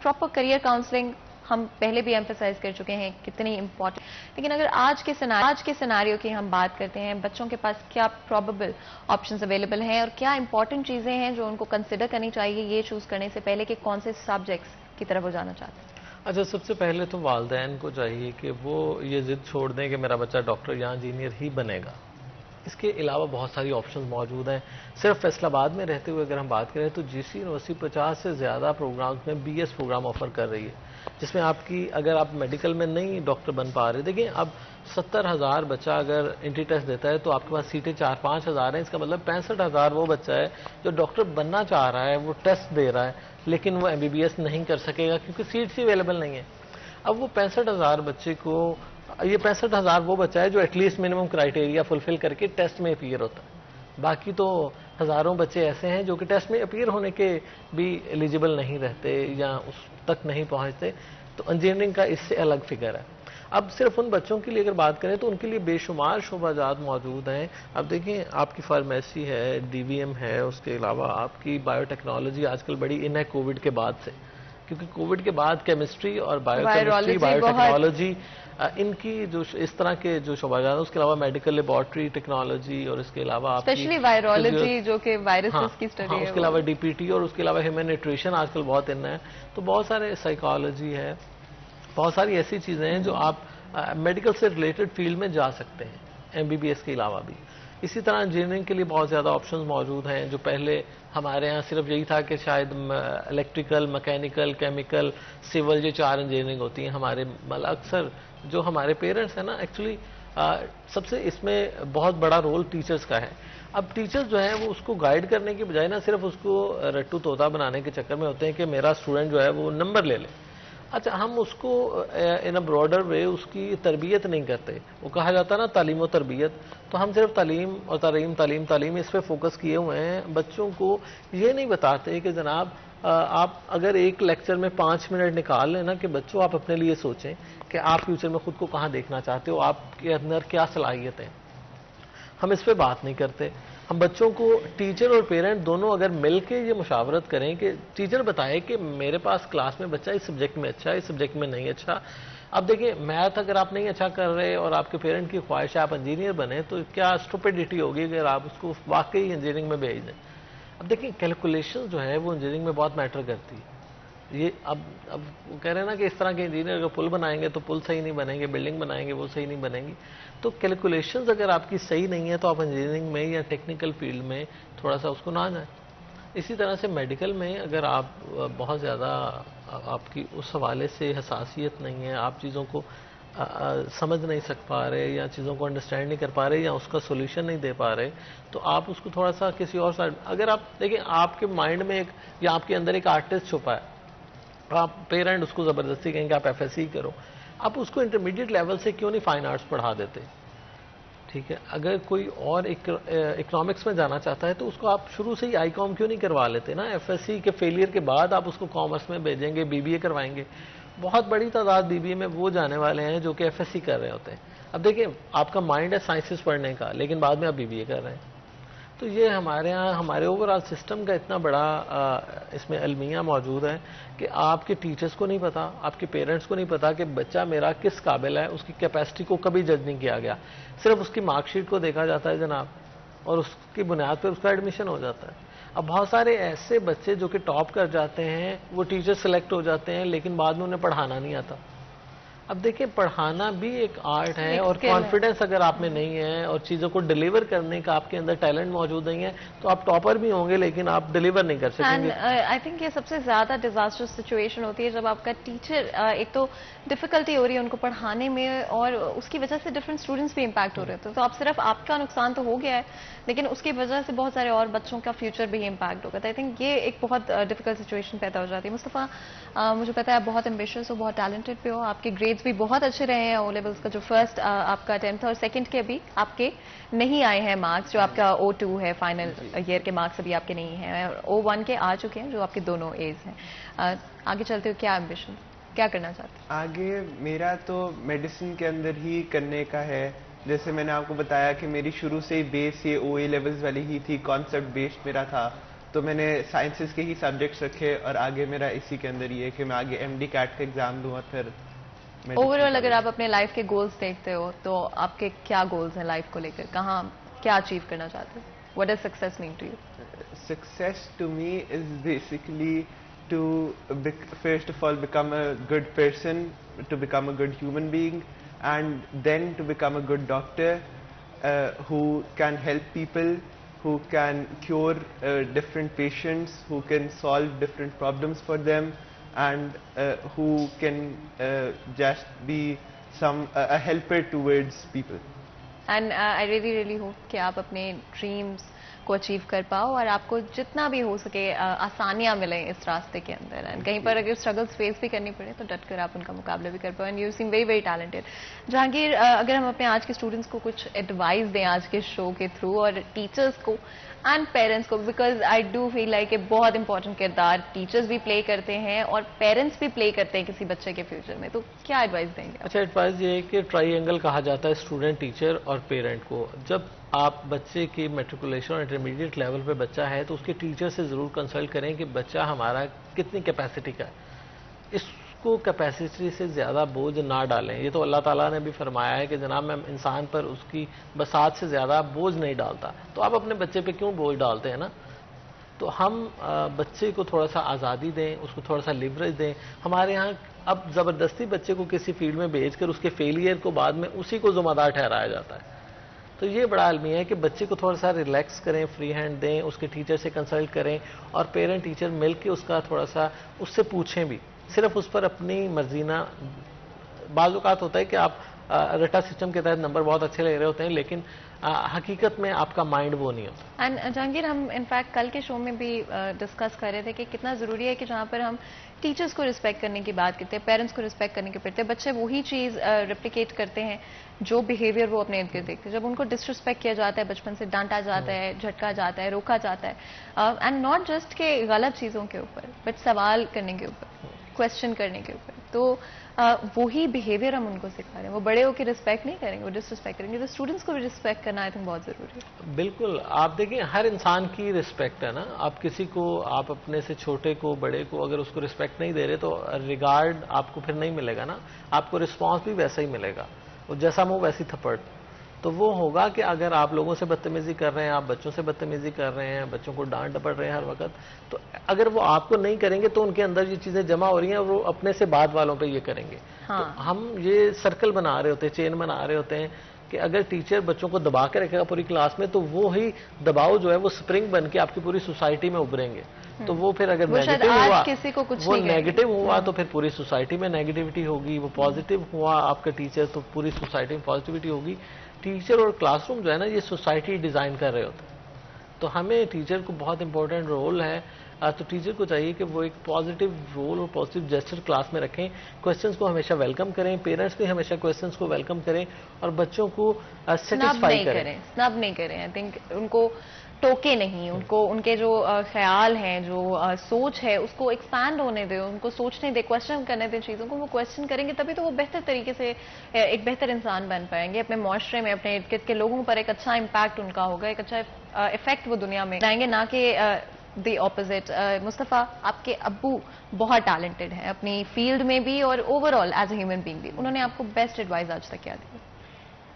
پراپر کریئر کاؤنسلنگ ہم پہلے بھی ایمفیسائز کر چکے ہیں کتنی امپورٹنٹ, لیکن اگر آج کے سیناریو کی ہم بات کرتے ہیں, بچوں کے پاس کیا پروبیبل آپشنز اویلیبل ہیں اور کیا امپورٹنٹ چیزیں ہیں جو ان کو کنسیڈر کرنی چاہیے یہ چوز کرنے سے پہلے کہ کون سے سبجیکٹس کی طرف وہ جانا چاہتے ہیں؟ اچھا, سب سے پہلے تو والدین کو چاہیے کہ وہ یہ ضد چھوڑ دیں کہ میرا بچہ ڈاکٹر یا انجینئر ہی بنے گا. اس کے علاوہ بہت ساری آپشنز موجود ہیں. صرف فیصل آباد میں رہتے ہوئے اگر ہم بات کریں تو جی سی یونیورسٹی 50 سے زیادہ پروگرامز میں بی ایس پروگرام آفر کر رہی ہے, جس میں آپ کی اگر آپ میڈیکل میں نہیں ڈاکٹر بن پا رہے, دیکھیں اب 70,000 بچہ اگر انٹری ٹیسٹ دیتا ہے تو آپ کے پاس سیٹیں 4-5 ہزار ہیں, اس کا مطلب 65,000 وہ بچہ ہے جو ڈاکٹر بننا چاہ رہا ہے, وہ ٹیسٹ دے رہا ہے لیکن وہ ایم بی بی ایس نہیں کر سکے گا کیونکہ سیٹس ہی اویلیبل نہیں ہیں. اب وہ 65,000 بچے کو, یہ 65,000 وہ بچہ ہے جو ایٹ لیسٹ منیمم کرائٹیریا فلفل کر کے ٹیسٹ میں اپیئر ہوتا ہے. باقی تو ہزاروں بچے ایسے ہیں جو کہ ٹیسٹ میں اپیئر ہونے کے بھی ایلیجیبل نہیں رہتے یا اس تک نہیں پہنچتے. تو انجینئرنگ کا اس سے الگ فگر ہے. اب صرف ان بچوں کے لیے اگر بات کریں تو ان کے لیے بے شمار شعبہ جات موجود ہیں. اب دیکھیں آپ کی فارمیسی ہے, ڈی وی ایم ہے, اس کے علاوہ آپ کی بایو ٹیکنالوجی آج کل بڑی ان ہے کووڈ کے بعد سے, کیونکہ کووڈ کے بعد کیمسٹری اور بایو کیمسٹری, بایو ٹیکنالوجی, ان کی جو اس طرح کے جو شعبہ جات ہیں, اس کے علاوہ میڈیکل لیبارٹری ٹیکنالوجی, اور اس کے علاوہ آپ اسپیشلی وائرولوجی جو کہ وائرسز کی اسٹڈی ہے, اس کے علاوہ ڈی پی ٹی, اور اس کے علاوہ ہیومن نیوٹریشن آج کل بہت ان ہے. تو بہت سارے سائیکالوجی ہے, بہت ساری ایسی چیزیں ہیں جو آپ میڈیکل سے ریلیٹڈ فیلڈ میں جا سکتے ہیں ایم بی بی ایس کے علاوہ بھی. اسی طرح انجینئرنگ کے لیے بہت زیادہ آپشنز موجود ہیں. جو پہلے ہمارے یہاں صرف یہی تھا کہ شاید الیکٹریکل, مکینیکل, کیمیکل, سول, یہ 4 انجینئرنگ ہوتی ہیں. ہمارے اکثر جو ہمارے پیرنٹس ہیں نا, ایکچولی سب سے اس میں بہت بڑا رول ٹیچرز کا ہے. اب ٹیچرز جو ہیں وہ اس کو گائیڈ کرنے کی بجائے نہ صرف اس کو رٹو طوطا بنانے کے چکر میں ہوتے ہیں کہ میرا اسٹوڈنٹ جو ہے وہ نمبر لے لے. اچھا, ہم اس کو ان اے براڈر وے اس کی تربیت نہیں کرتے. وہ کہا جاتا ہے نا تعلیم و تربیت, تو ہم صرف تعلیم اور تعلیم اس پہ فوکس کیے ہوئے ہیں. بچوں کو یہ نہیں بتاتے کہ جناب آپ اگر ایک لیکچر میں 5 منٹ نکال لیں نا کہ بچوں آپ اپنے لیے سوچیں کہ آپ فیوچر میں خود کو کہاں دیکھنا چاہتے ہو, آپ کے اندر کیا صلاحیتیں. ہم اس پہ بات نہیں کرتے. ہم بچوں کو, ٹیچر اور پیرنٹ دونوں اگر مل کے یہ مشاورت کریں کہ ٹیچر بتائے کہ میرے پاس کلاس میں بچہ اس سبجیکٹ میں اچھا ہے, اس سبجیکٹ میں نہیں اچھا. اب دیکھیں میتھ اگر آپ نہیں اچھا کر رہے اور آپ کے پیرنٹ کی خواہش ہے آپ انجینئر بنیں, تو کیا اسٹوپیڈیٹی ہوگی اگر آپ اس کو واقعی انجینئرنگ میں بھیج دیں. اب دیکھیں کیلکولیشن جو ہے وہ انجینئرنگ میں بہت میٹر کرتی ہے. یہ اب کہہ رہے ہیں نا کہ اس طرح کے انجینئر اگر پل بنائیں گے تو پل صحیح نہیں بنیں گے, بلڈنگ بنائیں گے وہ صحیح نہیں بنیں گی. تو کیلکولیشنز اگر آپ کی صحیح نہیں ہے تو آپ انجینئرنگ میں یا ٹیکنیکل فیلڈ میں تھوڑا سا اس کو نہ جائیں. اسی طرح سے میڈیکل میں اگر آپ بہت زیادہ آپ کی اس حوالے سے حساسیت نہیں ہے, آپ چیزوں کو سمجھ نہیں سک پا رہے یا چیزوں کو انڈرسٹینڈ نہیں کر پا رہے یا اس کا سولوشن نہیں دے پا رہے, تو آپ اس کو تھوڑا سا کسی اور سائڈ, اگر آپ دیکھیں آپ کے مائنڈ میں ایک یا آپ کے اندر ایک آرٹسٹ چھپا ہے, آپ پیرنٹ اس کو زبردستی کہیں کہ آپ ایف ایس سی کرو, آپ اس کو انٹرمیڈیٹ لیول سے کیوں نہیں فائن آرٹس پڑھا دیتے. ٹھیک ہے, اگر کوئی اور اکنامکس میں جانا چاہتا ہے تو اس کو آپ شروع سے ہی آئی کام کیوں نہیں کروا لیتے نا. ایف ایس سی کے فیلئر کے بعد آپ اس کو کامرس میں بھیجیں گے, بی بی اے کروائیں گے. بہت بڑی تعداد بی بی اے میں وہ جانے والے ہیں جو کہ ایف ایس سی کر رہے ہوتے ہیں. اب دیکھیں آپ کا مائنڈ ہے سائنسز پڑھنے کا, لیکن بعد میں آپ بی بی اے کر رہے ہیں. تو یہ ہمارے ہاں ہمارے اوور آل سسٹم کا اتنا بڑا اس میں المیہ موجود ہے کہ آپ کے ٹیچرز کو نہیں پتا, آپ کے پیرنٹس کو نہیں پتا کہ بچہ میرا کس قابل ہے. اس کی کیپیسٹی کو کبھی جج نہیں کیا گیا, صرف اس کی مارک شیٹ کو دیکھا جاتا ہے جناب, اور اس کی بنیاد پر اس کا ایڈمیشن ہو جاتا ہے. اب بہت سارے ایسے بچے جو کہ ٹاپ کر جاتے ہیں وہ ٹیچر سلیکٹ ہو جاتے ہیں, لیکن بعد میں انہیں پڑھانا نہیں آتا. اب دیکھیں پڑھانا بھی ایک آرٹ ہے, اور کانفیڈنس اگر آپ میں نہیں ہے اور چیزوں کو ڈیلیور کرنے کا آپ کے اندر ٹیلنٹ موجود نہیں ہے تو آپ ٹاپر بھی ہوں گے لیکن آپ ڈیلیور نہیں کر سکیں گے. آئی تھنک یہ سب سے زیادہ ڈیزاسٹر سچویشن ہوتی ہے جب آپ کا ٹیچر, ایک تو ڈفیکلٹی ہو رہی ہے ان کو پڑھانے میں, اور اس کی وجہ سے ڈفرینٹ اسٹوڈنٹس بھی امپیکٹ ہو رہے تھے. تو آپ صرف آپ کا نقصان تو ہو گیا ہے, لیکن اس کی وجہ سے بہت سارے اور بچوں کا فیوچر بھی امپیکٹ ہوگا. آئی تھنک یہ ایک بہت ڈفیکلٹ سچویشن پیدا ہو جاتی ہے. مصطفیٰ, مجھے پتا ہے آپ بہت ایمبیشیس ہو, بہت ٹیلنٹڈ بھی ہو, آپ کے گریڈز بھی بہت اچھے رہے ہیں. او لیولس کا جو فرسٹ آپ کا 10th اور سیکنڈ کے بھی آپ کے نہیں آئے ہیں مارکس, جو آپ کا O2 ہے فائنل ایئر کے مارکس ابھی آپ کے نہیں ہیں, O1 کے آ چکے ہیں جو آپ کے دونوں ایز ہیں. آگے چلتے ہو کیا ایمبیشن, کیا کرنا چاہتے ہیں؟ آگے میرا تو میڈیسن کے اندر ہی کرنے کا ہے. جیسے میں نے آپ کو بتایا کہ میری شروع سے ہی بیس یہ OA لیولز والی ہی تھی, کانسیپٹ بیسڈ میرا تھا, تو میں نے سائنسز کے ہی سبجیکٹس رکھے اور آگے میرا اسی کے اندر یہ ہے کہ میں آگے MD CAT کا ایگزام دوں اور پھر اوور آل اگر آپ اپنے لائف کے گولز دیکھتے ہو تو آپ کے کیا گولز ہیں لائف کو لے کر, کہاں کیا اچیو کرنا چاہتے ہیں؟ What does success mean to you? Success to me is basically to first of all become a good person, to become a good human being, and then to become a good doctor. who can help people, who can cure different patients, who can solve different problems for them, and who can just be a helper towards people. And I really hope کہ آپ اپنے ڈریمز کو اچیو کر پاؤ اور آپ کو جتنا بھی ہو سکے آسانیاں ملیں اس راستے کے اندر. اینڈ کہیں پر اگر اسٹرگلس فیس بھی کرنی پڑے تو ڈٹ کر آپ ان کا مقابلہ بھی کر پاؤ. And you seem very talented. Jahangir, اگر ہم اپنے آج کے اسٹوڈنٹس کو کچھ ایڈوائز دیں آج کے شو کے تھرو, اور ٹیچرس کو اینڈ پیرنٹس کو, because I do feel like کہ بہت امپورٹنٹ کردار ٹیچرس بھی پلے کرتے ہیں اور پیرنٹس بھی پلے کرتے ہیں کسی بچے کے فیوچر میں, تو کیا ایڈوائز دیں گے؟ اچھا, ایڈوائز یہ ہے کہ ٹرائی اینگل کہا جاتا ہے اسٹوڈنٹ, ٹیچر اور پیرنٹ کو. جب آپ بچے کی میٹریکولیشن اور انٹرمیڈیٹ لیول پہ بچہ ہے تو اس کے ٹیچر سے ضرور کنسلٹ کریں کہ بچہ ہمارا کتنی کیپیسٹی کا ہے. اس کو کیپیسٹی سے زیادہ بوجھ نہ ڈالیں. یہ تو اللہ تعالیٰ نے بھی فرمایا ہے کہ جناب میں انسان پر اس کی بساط سے زیادہ بوجھ نہیں ڈالتا, تو آپ اپنے بچے پہ کیوں بوجھ ڈالتے ہیں نا. تو ہم بچے کو تھوڑا سا آزادی دیں, اس کو تھوڑا سا لیوریج دیں. ہمارے ہاں اب زبردستی بچے کو کسی فیلڈ میں بھیج کر اس کے فیلئر کو بعد میں اسی کو ذمہ دار ٹھہرایا جاتا ہے. تو یہ بڑا المیہ ہے کہ بچے کو تھوڑا سا ریلیکس کریں, فری ہینڈ دیں, اس کے ٹیچر سے کنسلٹ کریں, اور پیرنٹ ٹیچر مل کے اس کا تھوڑا سا اس سے پوچھیں بھی. صرف اس پر اپنی مرضی نہ, بعض اوقات ہوتا ہے کہ آپ رٹا سسٹم کے تحت نمبر بہت اچھے لے رہے ہوتے ہیں لیکن حقیقت میں آپ کا مائنڈ وہ نہیں ہوتا. اینڈ جہانگیر, ہم انفیکٹ کل کے شو میں بھی ڈسکس کر رہے تھے کہ کتنا ضروری ہے کہ جہاں پر ہم ٹیچرس کو رسپیکٹ کرنے کی بات کرتے ہیں, پیرنٹس کو رسپیکٹ کرنے کی پڑتے ہیں, بچے وہی چیز ریپلیکیٹ کرتے ہیں جو بیہیویئر وہ اپنے ارد گرد دیکھتے ہیں. جب ان کو ڈسرسپیکٹ کیا جاتا ہے, بچپن سے ڈانٹا جاتا ہے, جھٹکا جاتا ہے, روکا جاتا ہے, اینڈ ناٹ جسٹ کہ غلط چیزوں کے اوپر بٹ سوال کرنے کے اوپر, کوشچن کرنے کے اوپر, تو وہی بیہیویئر ہم ان کو سکھا رہے ہیں. وہ بڑے ہو کے رسپیکٹ نہیں کریں گے, وہ ڈسرسپیکٹ کریں گے. تو اسٹوڈنٹس کو بھی رسپیکٹ کرنا آئی تھنک بہت ضروری ہے. بالکل, آپ دیکھیں ہر انسان کی رسپیکٹ ہے نا. آپ کسی کو, آپ اپنے سے چھوٹے کو, بڑے کو اگر اس کو رسپیکٹ نہیں دے رہے تو ریگارڈ آپ کو پھر نہیں ملے گا نا. آپ کو رسپانس بھی ویسا ہی ملے گا, اور جیسا منہ ویسی تھپڑ. تو وہ ہوگا کہ اگر آپ لوگوں سے بدتمیزی کر رہے ہیں, آپ بچوں سے بدتمیزی کر رہے ہیں, بچوں کو ڈانٹ ڈپٹ رہے ہیں ہر وقت, تو اگر وہ آپ کو نہیں کریں گے تو ان کے اندر یہ چیزیں جمع ہو رہی ہیں اور وہ اپنے سے بعد والوں پہ یہ کریں گے. تو ہم یہ سرکل بنا رہے ہوتے ہیں, چین بنا رہے ہوتے ہیں کہ اگر ٹیچر بچوں کو دبا کے رکھے گا پوری کلاس میں تو وہی دباؤ جو ہے وہ سپرنگ بن کے آپ کی پوری سوسائٹی میں ابھریں گے. تو وہ پھر اگر نیگیٹو ہوا, وہ نیگیٹو ہوا تو پھر پوری سوسائٹی میں نیگیٹیوٹی ہوگی. وہ پازیٹیو ہوا آپ کا ٹیچر تو پوری سوسائٹی میں پازیٹیوٹی ہوگی. ٹیچر اور کلاس روم جو ہے نا یہ سوسائٹی ڈیزائن کر رہے ہوتے ہیں, تو ہمیں ٹیچر کو بہت امپورٹنٹ رول ہے. تو ٹیچر کو چاہیے کہ وہ ایک پازیٹیو رول اور پازیٹیو جیسچر کلاس میں رکھیں. کوسچنس کو ہمیشہ ویلکم کریں, پیرنٹس بھی ہمیشہ کوسچنس کو ویلکم کریں, اور بچوں کو سیٹسفائی کریں. سنب نہیں کریں. آئی تھنک ان کو ٹوکے نہیں, ان کو ان کے جو خیال ہیں, جو سوچ ہے اس کو ایکسپینڈ ہونے دیں, ان کو سوچنے دیں, کوشچن کرنے دیں چیزوں کو. وہ کوشچن کریں گے تبھی تو وہ بہتر طریقے سے ایک بہتر انسان بن پائیں گے. اپنے معاشرے میں, اپنے ارد گرد کے لوگوں پر ایک اچھا امپیکٹ ان کا ہوگا, ایک اچھا افیکٹ وہ دنیا میں لائیں گے, نہ کہ دی اپوزٹ. مصطفیٰ, آپ کے ابو بہت ٹیلنٹڈ ہیں اپنی فیلڈ میں بھی اور over all as a human being بھی. انہوں نے آپ کو بیسٹ ایڈوائز آج تک کیا دی؟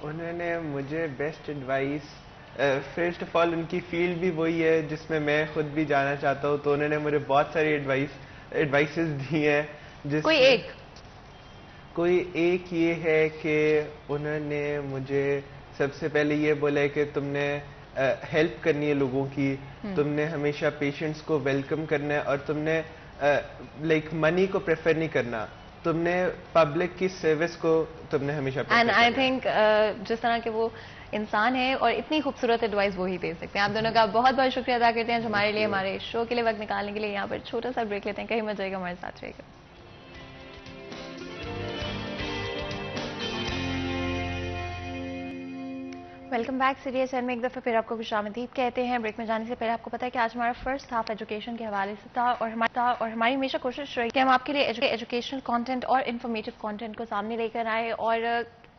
انہوں نے مجھے best advice, first of all ان کی فیلڈ بھی وہی ہے جس میں میں خود بھی جانا چاہتا ہوں, تو انہوں نے مجھے بہت ساری ایڈوائسز دی ہیں. کوئی ایک یہ ہے کہ انہوں نے مجھے سب سے پہلے یہ بولا ہے کہ تم نے ہیلپ کرنی ہے لوگوں کی, تم نے ہمیشہ پیشنٹس کو ویلکم کرنا ہے, اور تم نے لائک منی کو پریفر نہیں کرنا, تم نے پبلک کی سروس کو تم نے ہمیشہ پریفر کرنا ہے. اینڈ آئی تھنک جس طرح کے وہ انسان ہے اور اتنی خوبصورت ایڈوائس وہی دے سکتے ہیں. آپ دونوں کا بہت بہت شکریہ ادا کرتے ہیں ہمارے لیے, ہمارے شو کے لیے وقت نکالنے کے لیے. یہاں پر چھوٹا سا بریک لیتے ہیں, کہیں مت جائے گا, ہمارے ساتھ رہے گا. Welcome back. سیریس میں ایک دفعہ پھر آپ کو خوش آمدید کہتے ہیں. بریک میں جانے سے پہلے آپ کو پتا ہے کہ آج ہمارا فرسٹ ہاف ایجوکیشن کے حوالے سے تھا, اور ہماری ہمیشہ کوشش رہی کہ ہم آپ کے لیے ایجوکیشنل کانٹینٹ اور انفارمیٹو کانٹینٹ کو سامنے لے کر آئے. اور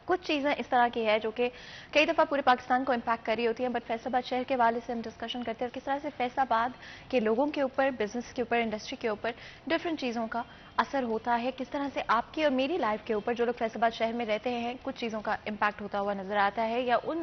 کچھ چیزیں اس طرح کی ہے جو کہ کئی دفعہ پورے پاکستان کو امپیکٹ کر رہی ہوتی ہیں, بٹ فیصل آباد شہر کے حوالے سے ہم ڈسکشن کرتے ہیں اور کس طرح سے فیصل آباد کے لوگوں کے اوپر, بزنس کے اوپر, انڈسٹری کے اوپر ڈفرینٹ چیزوں کا اثر ہوتا ہے. کس طرح سے آپ کی اور میری لائف کے اوپر, جو لوگ فیصل آباد شہر میں رہتے ہیں, کچھ چیزوں کا امپیکٹ ہوتا ہوا نظر آتا ہے, یا ان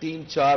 3-4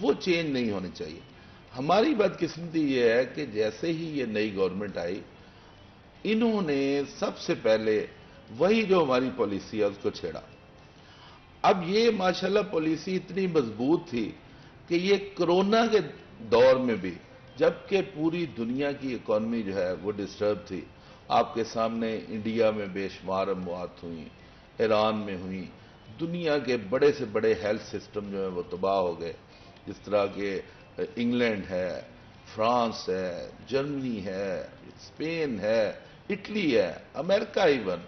وہ چینج نہیں ہونی چاہیے. ہماری بدقسمتی یہ ہے کہ جیسے ہی یہ نئی گورنمنٹ آئی, انہوں نے سب سے پہلے وہی جو ہماری پالیسی ہے اس کو چھیڑا. اب یہ ماشاءاللہ پالیسی اتنی مضبوط تھی کہ یہ کرونا کے دور میں بھی, جبکہ پوری دنیا کی اکانومی جو ہے وہ ڈسٹرب تھی, آپ کے سامنے انڈیا میں بے شمار اموات ہوئیں, ایران میں ہوئیں, دنیا کے بڑے سے بڑے ہیلتھ سسٹم جو ہیں وہ تباہ ہو گئے, جس طرح کہ انگلینڈ ہے, فرانس ہے, جرمنی ہے, اسپین ہے, اٹلی ہے, امریکہ ایون,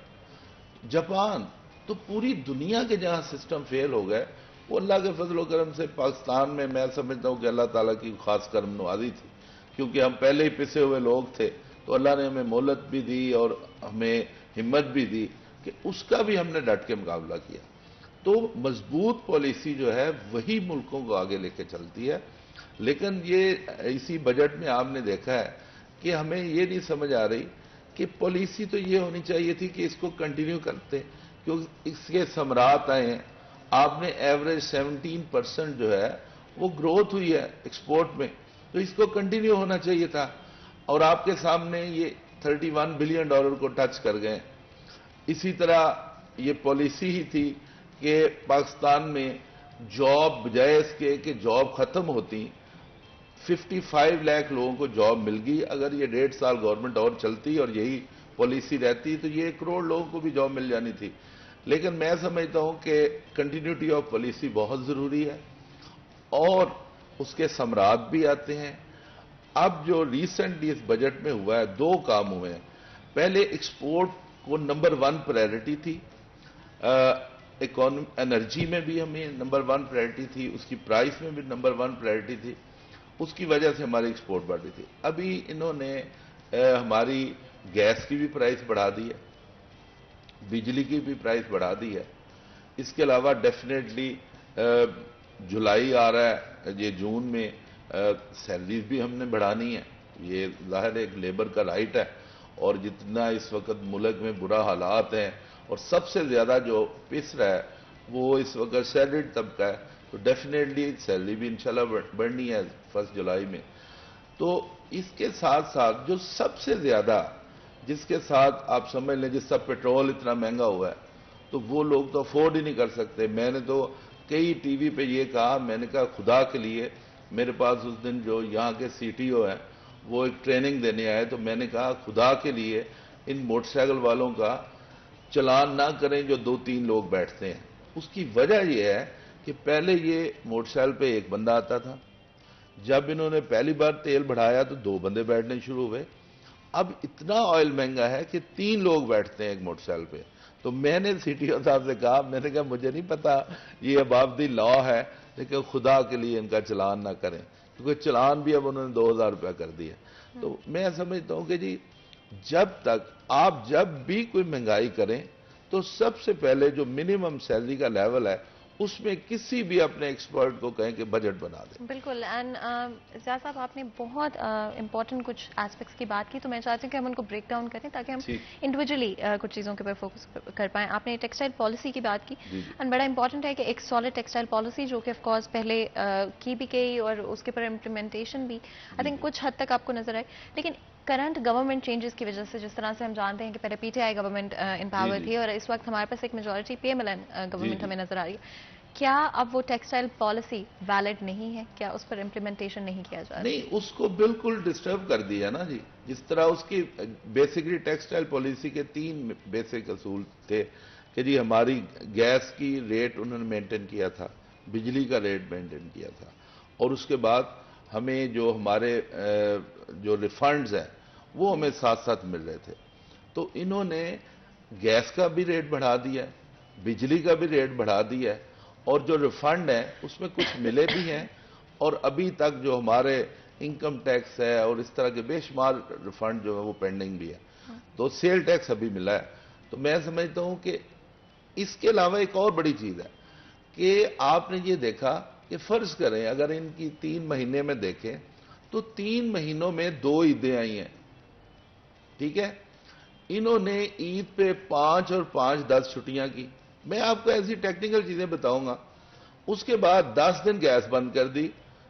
جاپان. تو پوری دنیا کے جہاں سسٹم فیل ہو گئے, وہ اللہ کے فضل و کرم سے پاکستان میں سمجھتا ہوں کہ اللہ تعالیٰ کی خاص کرم نوازی تھی, کیونکہ ہم پہلے ہی پسے ہوئے لوگ تھے, تو اللہ نے ہمیں مہلت بھی دی اور ہمیں ہمت بھی دی کہ اس کا بھی ہم نے ڈٹ کے مقابلہ کیا. تو مضبوط پالیسی جو ہے وہی ملکوں کو آگے لے کے چلتی ہے. لیکن یہ اسی بجٹ میں آپ نے دیکھا ہے کہ ہمیں یہ نہیں سمجھ آ رہی کہ پالیسی تو یہ ہونی چاہیے تھی کہ اس کو کنٹینیو کرتے, کیونکہ اس کے ثمرات آئے ہیں. آپ نے ایوریج 17% جو ہے وہ گروتھ ہوئی ہے ایکسپورٹ میں, تو اس کو کنٹینیو ہونا چاہیے تھا. اور آپ کے سامنے یہ $31 بلین کو ٹچ کر گئے. اسی طرح یہ پالیسی ہی تھی کہ پاکستان میں جاب بجائے اس کے کہ جاب ختم ہوتی, 55 لاکھ لوگوں کو جاب مل گئی. اگر یہ 1.5 سال گورنمنٹ اور چلتی اور یہی پالیسی رہتی تو یہ 1 کروڑ لوگوں کو بھی جاب مل جانی تھی. لیکن میں سمجھتا ہوں کہ کنٹینیوٹی آف پالیسی بہت ضروری ہے اور اس کے ثمرات بھی آتے ہیں. اب جو ریسنٹلی اس بجٹ میں ہوا ہے, 2 کام ہوئے ہیں. پہلے ایکسپورٹ کو نمبر 1 پرائرٹی تھی, انرجی میں بھی ہمیں نمبر 1 پرائرٹی تھی, اس کی پرائس میں بھی نمبر 1 پرائرٹی تھی, اس کی وجہ سے ہماری ایکسپورٹ بڑھ رہی تھی. ابھی انہوں نے ہماری گیس کی بھی پرائس بڑھا دی ہے, بجلی کی بھی پرائس بڑھا دی ہے. اس کے علاوہ ڈیفینیٹلی جولائی آ رہا ہے, یہ جون میں سیلریز بھی ہم نے بڑھانی ہے. یہ ظاہر ایک لیبر کا رائٹ ہے, اور جتنا اس وقت ملک میں برا حالات ہیں اور سب سے زیادہ جو پس رہا ہے وہ اس وقت سیلریڈ طبقہ ہے, تو ڈیفینیٹلی سیلری بھی انشاءاللہ بڑھنی ہے 1 جولائی میں. تو اس کے ساتھ ساتھ جو سب سے زیادہ جس کے ساتھ آپ سمجھ لیں, جس کا پیٹرول اتنا مہنگا ہوا ہے تو وہ لوگ تو افورڈ ہی نہیں کر سکتے. میں نے تو کئی ٹی وی پہ یہ کہا, میں نے کہا خدا کے لیے, میرے پاس اس دن جو یہاں کے سی ٹی او ہیں وہ ایک ٹریننگ دینے آئے, تو میں نے کہا خدا کے لیے ان موٹر سائیکل والوں کا چلان نہ کریں جو 2-3 لوگ بیٹھتے ہیں. اس کی وجہ یہ ہے کہ پہلے یہ موٹر سائیکل پہ ایک بندہ آتا تھا, جب انہوں نے پہلی بار تیل بڑھایا تو 2 بندے بیٹھنے شروع ہوئے. اب اتنا آئل مہنگا ہے کہ 3 لوگ بیٹھتے ہیں ایک موٹر سائیکل پہ. تو میں نے سی ٹی او صاحب سے کہا, میں نے کہا مجھے نہیں پتا یہ اباف دی لا ہے, لیکن خدا کے لیے ان کا چلان نہ کریں, کیونکہ چلان بھی اب انہوں نے 2000 روپیہ کر دیا. تو میں سمجھتا ہوں کہ جی جب تک آپ جب بھی کوئی مہنگائی کریں تو سب سے پہلے جو منیمم سیلری کا لیول ہے اس میں کسی بھی اپنے ایکسپرٹ کو کہیں کہ بجٹ بنا دیں. بالکل. اینڈ زیاد صاحب آپ نے بہت امپورٹنٹ کچھ ایسپیکٹس کی بات کی, تو میں چاہتی ہوں کہ ہم ان کو بریک ڈاؤن کریں تاکہ ہم انڈیویجولی کچھ چیزوں کے اوپر فوکس کر پائیں. آپ نے ٹیکسٹائل پالیسی کی بات کی, اینڈ بڑا امپورٹنٹ ہے کہ ایک سالڈ ٹیکسٹائل پالیسی جو کہ آف کورس پہلے کی بھی گئی اور اس کے اوپر امپلیمنٹیشن بھی آئی تھنک کچھ حد تک آپ کو نظر آئی. لیکن کرنٹ گورنمنٹ چینجز کی وجہ سے, جس طرح سے ہم جانتے ہیں کہ پہلے P T I government in power تھی اور اس وقت ہمارے پاس ایک majority P M L N government ہمیں نظر آ رہی ہے, کیا اب وہ ٹیکسٹائل پالیسی ویلڈ نہیں ہے؟ کیا اس پر امپلیمنٹیشن نہیں کیا جا رہا؟ نہیں, اس کو بالکل ڈسٹرب کر دیا نا جی. جس طرح اس کی بیسکلی ٹیکسٹائل پالیسی کے 3 بیسک اصول تھے کہ جی ہماری گیس کی ریٹ انہوں نے مینٹین کیا تھا, بجلی کا ریٹ مینٹین کیا تھا, اور اس کے بعد ہمیں جو ہمارے جو ریفنڈز ہیں وہ ہمیں ساتھ ساتھ مل رہے تھے. تو انہوں نے گیس کا بھی ریٹ بڑھا دیا, بجلی کا بھی ریٹ بڑھا دیا, اور جو ریفنڈ ہیں اس میں کچھ ملے بھی ہیں, اور ابھی تک جو ہمارے انکم ٹیکس ہے اور اس طرح کے بے شمار ریفنڈ جو ہے وہ پینڈنگ بھی ہے. تو سیل ٹیکس ابھی ملا ہے. تو میں سمجھتا ہوں کہ اس کے علاوہ ایک اور بڑی چیز ہے کہ آپ نے یہ دیکھا کہ فرض کریں اگر ان کی 3 مہینے میں دیکھیں تو 3 مہینوں میں 2 عیدیں آئی ہیں, ٹھیک ہے. انہوں نے عید پہ 5 اور 5 10 چھٹیاں کی. میں آپ کو ایسی ٹیکنیکل چیزیں بتاؤں گا. اس کے بعد 10 دن گیس بند کر دی,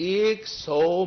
$100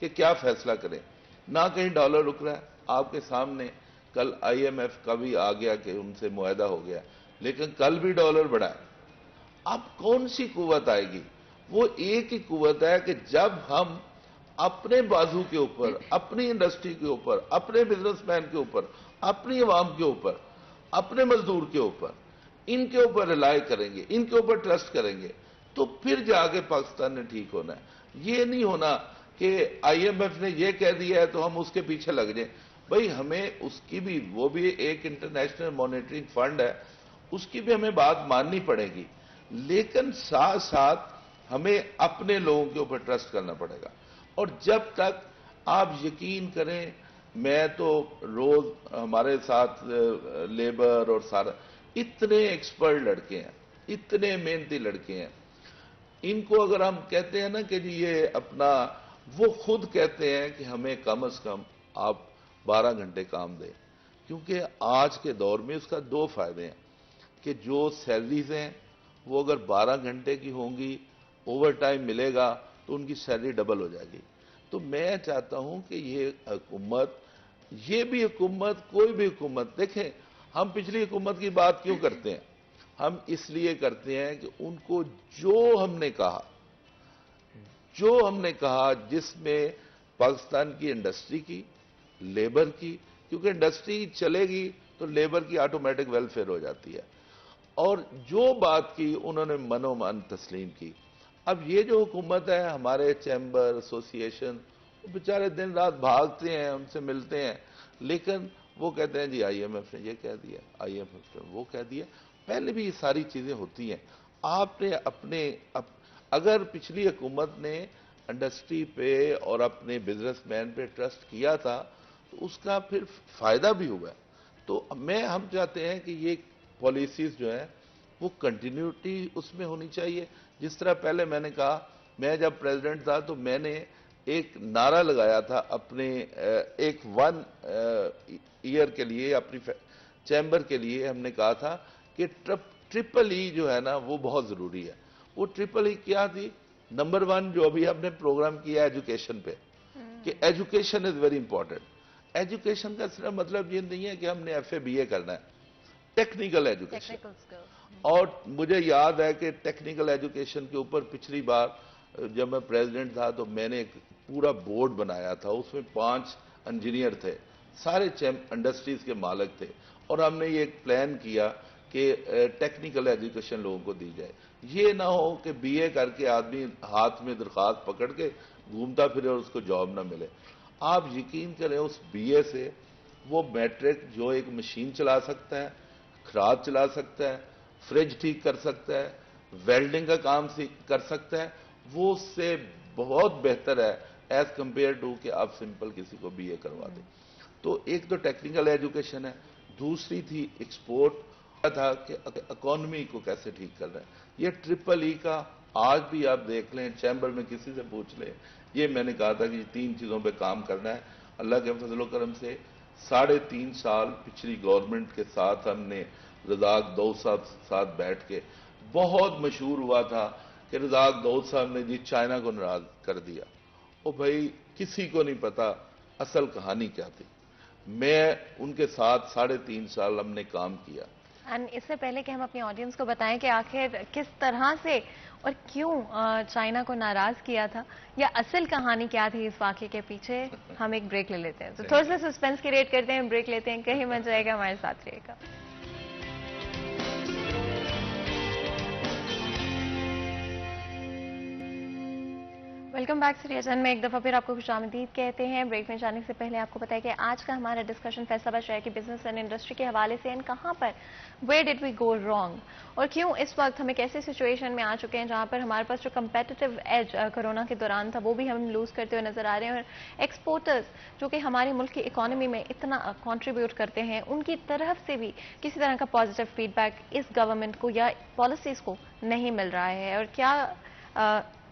کہ کیا فیصلہ کریں. نہ کہیں ڈالر رک رہا ہے, آپ کے سامنے کل IMF کا بھی آ گیا کہ ان سے معاہدہ ہو گیا, لیکن کل بھی ڈالر بڑھا ہے. اب کون سی قوت آئے گی؟ وہ ایک ہی قوت ہے کہ جب ہم اپنے بازو کے اوپر, اپنی انڈسٹری کے اوپر, اپنے بزنس مین کے اوپر, اپنی عوام کے اوپر, اپنے مزدور کے اوپر, ان کے اوپر ریلائی کریں گے, ان کے اوپر ٹرسٹ کریں گے, تو پھر جا کے پاکستان نے ٹھیک ہونا ہے. یہ نہیں ہونا کہ IMF نے یہ کہہ دیا ہے تو ہم اس کے پیچھے لگ جائیں. بھئی ہمیں اس کی بھی, وہ بھی ایک انٹرنیشنل مانیٹرنگ فنڈ ہے, اس کی بھی ہمیں بات ماننی پڑے گی, لیکن ساتھ ساتھ ہمیں اپنے لوگوں کے اوپر ٹرسٹ کرنا پڑے گا. اور جب تک آپ یقین کریں, میں تو روز ہمارے ساتھ لیبر اور سارا, اتنے ایکسپرٹ لڑکے ہیں, اتنے محنتی لڑکے ہیں, ان کو اگر ہم کہتے ہیں نا کہ جی یہ اپنا, وہ خود کہتے ہیں کہ ہمیں کم از کم آپ 12 گھنٹے کام دیں, کیونکہ آج کے دور میں اس کا 2 فائدے ہیں کہ جو سیلریز ہیں وہ اگر 12 گھنٹے کی ہوں گی, اوور ٹائم ملے گا تو ان کی سیلری ڈبل ہو جائے گی. تو میں چاہتا ہوں کہ یہ حکومت, یہ بھی حکومت, کوئی بھی حکومت, دیکھیں ہم پچھلی حکومت کی بات کیوں کرتے ہیں؟ ہم اس لیے کرتے ہیں کہ ان کو جو ہم نے کہا جس میں پاکستان کی انڈسٹری کی, لیبر کی, کیونکہ انڈسٹری چلے گی تو لیبر کی آٹومیٹک ویلفیئر ہو جاتی ہے, اور جو بات کی انہوں نے من و مان تسلیم کی. اب یہ جو حکومت ہے, ہمارے چیمبر ایسوسی ایشن, وہ بیچارے دن رات بھاگتے ہیں, ان سے ملتے ہیں, لیکن وہ کہتے ہیں جی IMF نے یہ کہہ دیا, IMF نے وہ کہہ دیا. پہلے بھی یہ ساری چیزیں ہوتی ہیں. آپ نے اگر پچھلی حکومت نے انڈسٹری پہ اور اپنے بزنس مین پہ ٹرسٹ کیا تھا تو اس کا پھر فائدہ بھی ہوا ہے. تو ہم چاہتے ہیں کہ یہ پالیسیز جو ہیں وہ کنٹینیوٹی اس میں ہونی چاہیے. جس طرح پہلے میں نے کہا, میں جب پریزیڈنٹ تھا تو میں نے ایک نعرہ لگایا تھا اپنے ایک 1 ایئر کے لیے, اپنی چیمبر کے لیے ہم نے کہا تھا کہ ٹرپل ای جو ہے نا وہ بہت ضروری ہے. وہ ٹرپل ای کیا تھی؟ نمبر 1 جو ابھی ہم نے پروگرام کیا ایجوکیشن پہ, کہ education is very important. Education کا صرف مطلب یہ نہیں ہے کہ ہم نے FA BA کرنا ہے, ٹیکنیکل ایجوکیشن. اور مجھے یاد ہے کہ ٹیکنیکل ایجوکیشن کے اوپر پچھلی بار جب میں پریزیڈنٹ تھا تو میں نے ایک پورا بورڈ بنایا تھا, اس میں 5 انجینئر تھے, سارے انڈسٹریز کے مالک تھے, اور ہم نے یہ ایک پلان کیا کہ ٹیکنیکل ایجوکیشن لوگوں کو دی جائے. یہ نہ ہو کہ BA کر کے آدمی ہاتھ میں درخواست پکڑ کے گھومتا پھرے اور اس کو جاب نہ ملے. آپ یقین کریں اس BA سے وہ میٹرک جو ایک مشین چلا سکتا ہے, کھراد چلا سکتا ہے, فریج ٹھیک کر سکتا ہے, ویلڈنگ کا کام کر سکتا ہے, وہ اس سے بہت بہتر ہے ایز کمپیئر ٹو کہ آپ سمپل کسی کو BA کروا دیں. تو ایک تو ٹیکنیکل ایجوکیشن ہے, دوسری تھی ایکسپورٹ تھا کہ اکانومی کو کیسے ٹھیک کر رہے ہیں. یہ ٹرپل ای کا آج بھی آپ دیکھ لیں, چیمبر میں کسی سے پوچھ لیں, یہ میں نے کہا تھا کہ 3 چیزوں پہ کام کرنا ہے. اللہ کے فضل و کرم سے 3.5 سال پچھلی گورنمنٹ کے ساتھ ہم نے رزاق داؤد صاحب ساتھ بیٹھ کے, بہت مشہور ہوا تھا کہ رزاق داؤد صاحب نے جی چائنا کو ناراض کر دیا. او بھائی کسی کو نہیں پتا اصل کہانی کیا تھی. میں ان کے ساتھ 3.5 سال ہم نے کام کیا. اس سے پہلے کہ ہم اپنی آڈینس کو بتائیں کہ آخر کس طرح سے اور کیوں چائنا کو ناراض کیا تھا, یا اصل کہانی کیا تھی اس واقعے کے پیچھے, ہم ایک بریک لے لیتے ہیں. تو تھوڑا سا سسپینس کریٹ کرتے ہیں, بریک لیتے ہیں, کہیں مت جائے گا, ہمارے ساتھ رہے گا. ویلکم بیک سریجن میں ایک دفعہ پھر آپ کو خوش آمدید کہتے ہیں. بریک میں جانے سے پہلے آپ کو بتایا کہ آج کا ہمارا ڈسکشن فیصلہ بچ رہا ہے کہ بزنس اینڈ انڈسٹری کے حوالے سے کہاں پر ویئر ڈڈ وی گو رانگ, اور کیوں اس وقت ہم ایک ایسی سچویشن میں آ چکے ہیں جہاں پر ہمارے پاس جو کمپیٹیٹو ایج کرونا کے دوران تھا وہ بھی ہم لوز کرتے ہوئے نظر آ رہے ہیں, اور ایکسپورٹرز جو کہ ہماری ملک کی اکانومی میں اتنا کنٹریبیوٹ کرتے ہیں ان کی طرف سے بھی کسی طرح کا پازیٹیو فیڈ بیک اس گورنمنٹ کو یا پالیسیز کو نہیں مل رہا ہے. اور کیا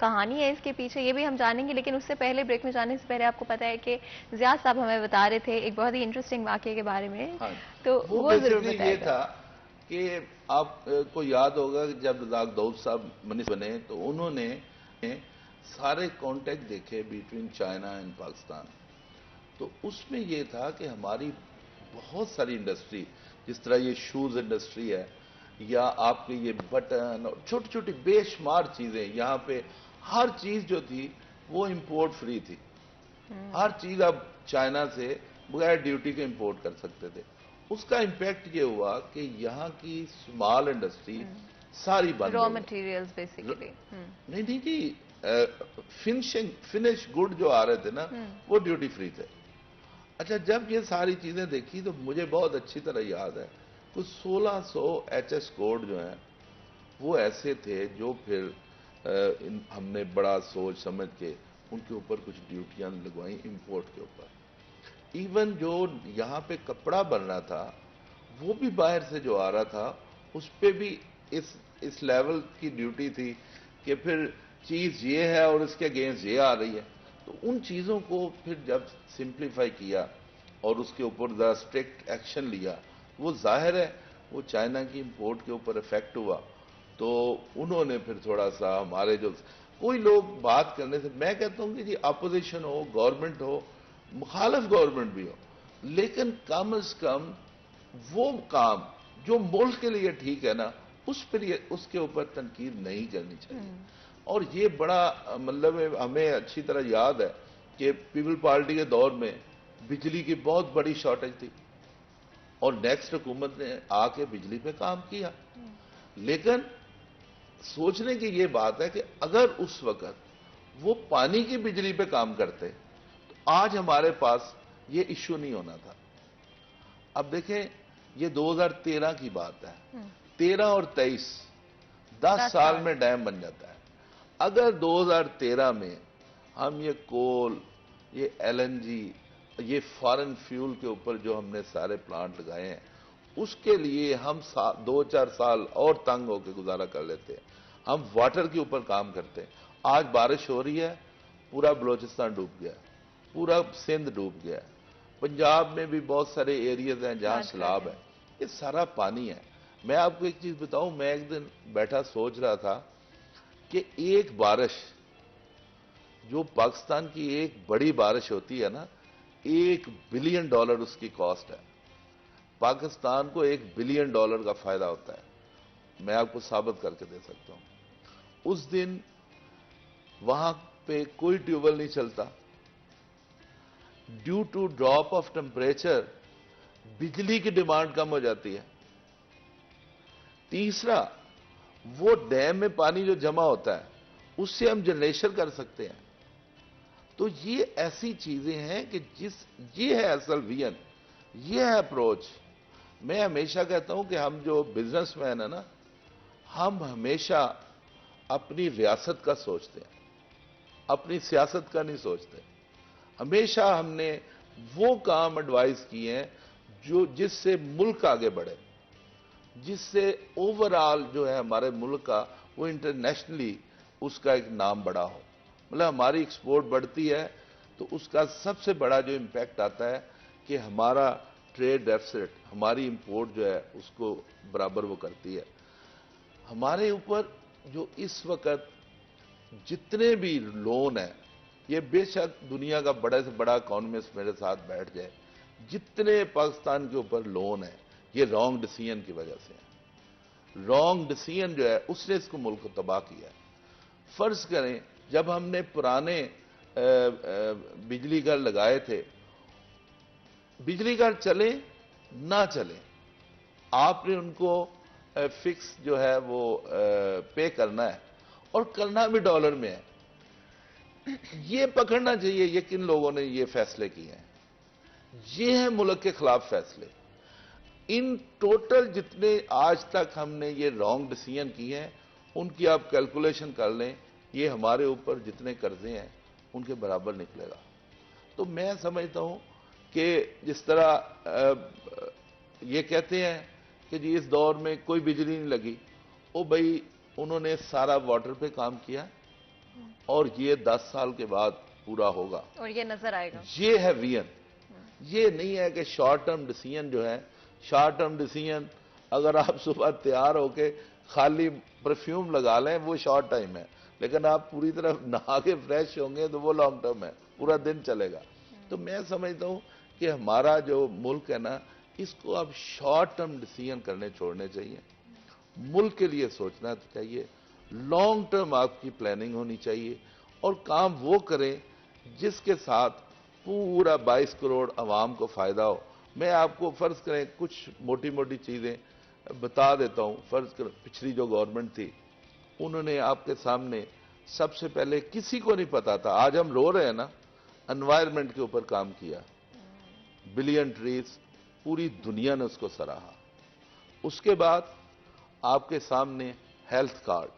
کہانی ہے اس کے پیچھے یہ بھی ہم جانیں گے, لیکن اس سے پہلے بریک میں جانے سے پہلے آپ کو پتا ہے کہ زیاد صاحب ہمیں بتا رہے تھے ایک بہت ہی انٹرسٹنگ واقعے کے بارے میں, تو وہ ضرور بتائیں. یہ تھا کہ آپ کو یاد ہوگا کہ جب رزاق داؤد صاحب منسٹر بنے تو انہوں نے سارے کانٹیکٹ دیکھے بٹوین چائنا اینڈ پاکستان، تو اس میں یہ تھا کہ ہماری بہت ساری انڈسٹری، جس طرح یہ شوز انڈسٹری ہے یا آپ کے یہ بٹن اور چھوٹی چھوٹی بے شمار چیزیں، یہاں پہ ہر چیز جو تھی وہ امپورٹ فری تھی. ہر چیز آپ چائنا سے بغیر ڈیوٹی کے امپورٹ کر سکتے تھے. اس کا امپیکٹ یہ ہوا کہ یہاں کی اسمال انڈسٹری ساری بند را ہو گئی. Materials basically. نہیں جی، فنش گڈ جو آ رہے تھے نا وہ ڈیوٹی فری تھے. اچھا، جب یہ ساری چیزیں دیکھی تو مجھے بہت اچھی طرح یاد ہے کچھ 1600 ایچ ایس کوڈ جو ہیں وہ ایسے تھے جو پھر ہم نے بڑا سوچ سمجھ کے ان کے اوپر کچھ ڈیوٹیاں لگوائیں امپورٹ کے اوپر. ایون جو یہاں پہ کپڑا بن رہا تھا وہ بھی باہر سے جو آ رہا تھا اس پہ بھی اس لیول کی ڈیوٹی تھی کہ پھر چیز یہ ہے اور اس کے اگینسٹ یہ آ رہی ہے. تو ان چیزوں کو پھر جب سمپلیفائی کیا اور اس کے اوپر ذرا اسٹرکٹ ایکشن لیا، وہ ظاہر ہے وہ چائنا کی امپورٹ کے اوپر افیکٹ ہوا. تو انہوں نے پھر تھوڑا سا ہمارے جو کوئی لوگ بات کرنے سے، میں کہتا ہوں کہ جی اپوزیشن ہو، گورنمنٹ ہو، مخالف گورنمنٹ بھی ہو، لیکن کم از کم وہ کام جو ملک کے لیے ٹھیک ہے نا اس کے اوپر تنقید نہیں کرنی چاہیے. اور یہ بڑا مطلب ہمیں اچھی طرح یاد ہے کہ پیپل پارٹی کے دور میں بجلی کی بہت بڑی شارٹیج تھی اور نیکسٹ حکومت نے آ کے بجلی پہ کام کیا. لیکن سوچنے کی یہ بات ہے کہ اگر اس وقت وہ پانی کی بجلی پہ کام کرتے تو آج ہمارے پاس یہ ایشو نہیں ہونا تھا. اب دیکھیں یہ 2013 کی بات ہے، 13 اور 23 10 سال میں ڈیم بن جاتا ہے. اگر 2013 میں ہم یہ کول، یہ ایل این جی، یہ فارن فیول کے اوپر جو ہم نے سارے پلانٹ لگائے ہیں اس کے لیے ہم 2-4 سال اور تنگ ہو کے گزارا کر لیتے ہیں. ہم واٹر کے اوپر کام کرتے ہیں. آج بارش ہو رہی ہے، پورا بلوچستان ڈوب گیا، پورا سندھ ڈوب گیا، پنجاب میں بھی بہت سارے ایریاز ہیں جہاں سیلاب ہے. یہ سارا پانی ہے. میں آپ کو ایک چیز بتاؤں، میں ایک دن بیٹھا سوچ رہا تھا کہ ایک بارش جو پاکستان کی ایک بڑی بارش ہوتی ہے نا، $1 بلین اس کی کاسٹ ہے. پاکستان کو $1 بلین کا فائدہ ہوتا ہے. میں آپ کو ثابت کر کے دے سکتا ہوں. اس دن وہاں پہ کوئی ٹیوبویل نہیں چلتا. Due to drop of temperature بجلی کی ڈیمانڈ کم ہو جاتی ہے. تیسرا، وہ ڈیم میں پانی جو جمع ہوتا ہے اس سے ہم جنریشن کر سکتے ہیں. تو یہ ایسی چیزیں ہیں کہ یہ ہے اصل ویژن، یہ ہے اپروچ. میں ہمیشہ کہتا ہوں کہ ہم جو بزنس مین ہیں نا، ہم ہمیشہ اپنی ریاست کا سوچتے ہیں، اپنی سیاست کا نہیں سوچتے. ہمیشہ ہم نے وہ کام ایڈوائز کیے ہیں جس سے ملک آگے بڑھے، جس سے اوورآل جو ہے ہمارے ملک کا وہ انٹرنیشنلی اس کا ایک نام بڑا ہو. مطلب ہماری ایکسپورٹ بڑھتی ہے تو اس کا سب سے بڑا جو امپیکٹ آتا ہے کہ ہمارا ٹریڈ ڈیفسٹ، ہماری امپورٹ جو ہے اس کو برابر وہ کرتی ہے. ہمارے اوپر جو اس وقت جتنے بھی لون ہیں، یہ بے شک دنیا کا بڑے سے بڑا اکانومسٹ میرے ساتھ بیٹھ جائے، جتنے پاکستان کے اوپر لون ہے یہ رانگ ڈیسیژن کی وجہ سے ہے. رانگ ڈیسیژن جو ہے اس نے اس کو ملک کو تباہ کیا ہے. فرض کریں جب ہم نے پرانے بجلی گھر لگائے تھے، بجلی گھر چلے نہ چلے آپ نے ان کو فکس جو ہے وہ پے کرنا ہے اور کرنا بھی ڈالر میں ہے. یہ پکڑنا چاہیے یہ کن لوگوں نے یہ فیصلے کیے ہیں. یہ ہے ملک کے خلاف فیصلے. ان ٹوٹل جتنے آج تک ہم نے یہ رانگ ڈیسیژن کیے ہیں ان کی آپ کیلکولیشن کر لیں، یہ ہمارے اوپر جتنے قرضے ہیں ان کے برابر نکلے گا. تو میں سمجھتا ہوں کہ جس طرح یہ کہتے ہیں کہ جی اس دور میں کوئی بجلی نہیں لگی، او بھائی انہوں نے سارا واٹر پہ کام کیا اور یہ 10 سال کے بعد پورا ہوگا اور یہ نظر آئے گا. یہ ہے ویژن. یہ نہیں ہے کہ شارٹ ٹرم ڈیسیژن جو ہے، شارٹ ٹرم ڈیسیژن اگر آپ صبح تیار ہو کے خالی پرفیوم لگا لیں وہ شارٹ ٹائم ہے. لیکن آپ پوری طرح نہا کے فریش ہوں گے تو وہ لانگ ٹرم ہے، پورا دن چلے گا. تو میں سمجھتا ہوں کہ ہمارا جو ملک ہے نا، اس کو اب شارٹ ٹرم ڈیسیژن کرنے چھوڑنے چاہیے. ملک کے لیے سوچنا چاہیے، لانگ ٹرم آپ کی پلاننگ ہونی چاہیے، اور کام وہ کریں جس کے ساتھ پورا 22 کروڑ عوام کو فائدہ ہو. میں آپ کو فرض کریں کچھ موٹی موٹی چیزیں بتا دیتا ہوں. فرض کریں پچھلی جو گورنمنٹ تھی، انہوں نے آپ کے سامنے سب سے پہلے کسی کو نہیں پتا تھا، آج ہم رو رہے ہیں نا، انوائرمنٹ کے اوپر کام کیا. بلین ٹریز، پوری دنیا نے اس کو سراہا. اس کے بعد آپ کے سامنے ہیلتھ کارڈ،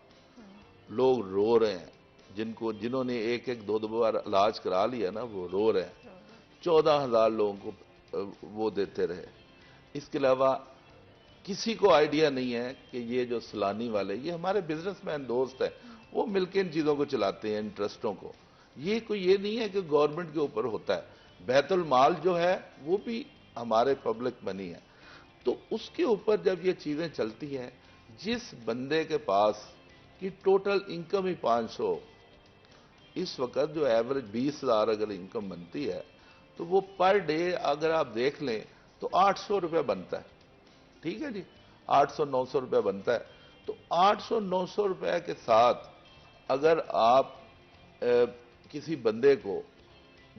لوگ رو رہے ہیں، جنہوں نے ایک دو بار علاج کرا لیا نا، وہ رو رہے ہیں. 14,000 لوگوں کو وہ دیتے رہے. اس کے علاوہ کسی کو آئیڈیا نہیں ہے کہ یہ جو سلانی والے، یہ ہمارے بزنس مین دوست ہیں، وہ مل کے ان چیزوں کو چلاتے ہیں، انٹرسٹوں کو. یہ نہیں ہے کہ گورنمنٹ کے اوپر ہوتا ہے. بیت المال جو ہے وہ بھی ہمارے پبلک منی ہے. تو اس کے اوپر جب یہ چیزیں چلتی ہیں، جس بندے کے پاس کی ٹوٹل انکم ہی 500، اس وقت جو ایوریج 20,000 اگر انکم بنتی ہے، تو وہ پر ڈے اگر آپ دیکھ لیں تو 800 روپے بنتا ہے. ٹھیک ہے جی، 800-900 روپے بنتا ہے. تو 800-900 روپے کے ساتھ اگر آپ کسی بندے کو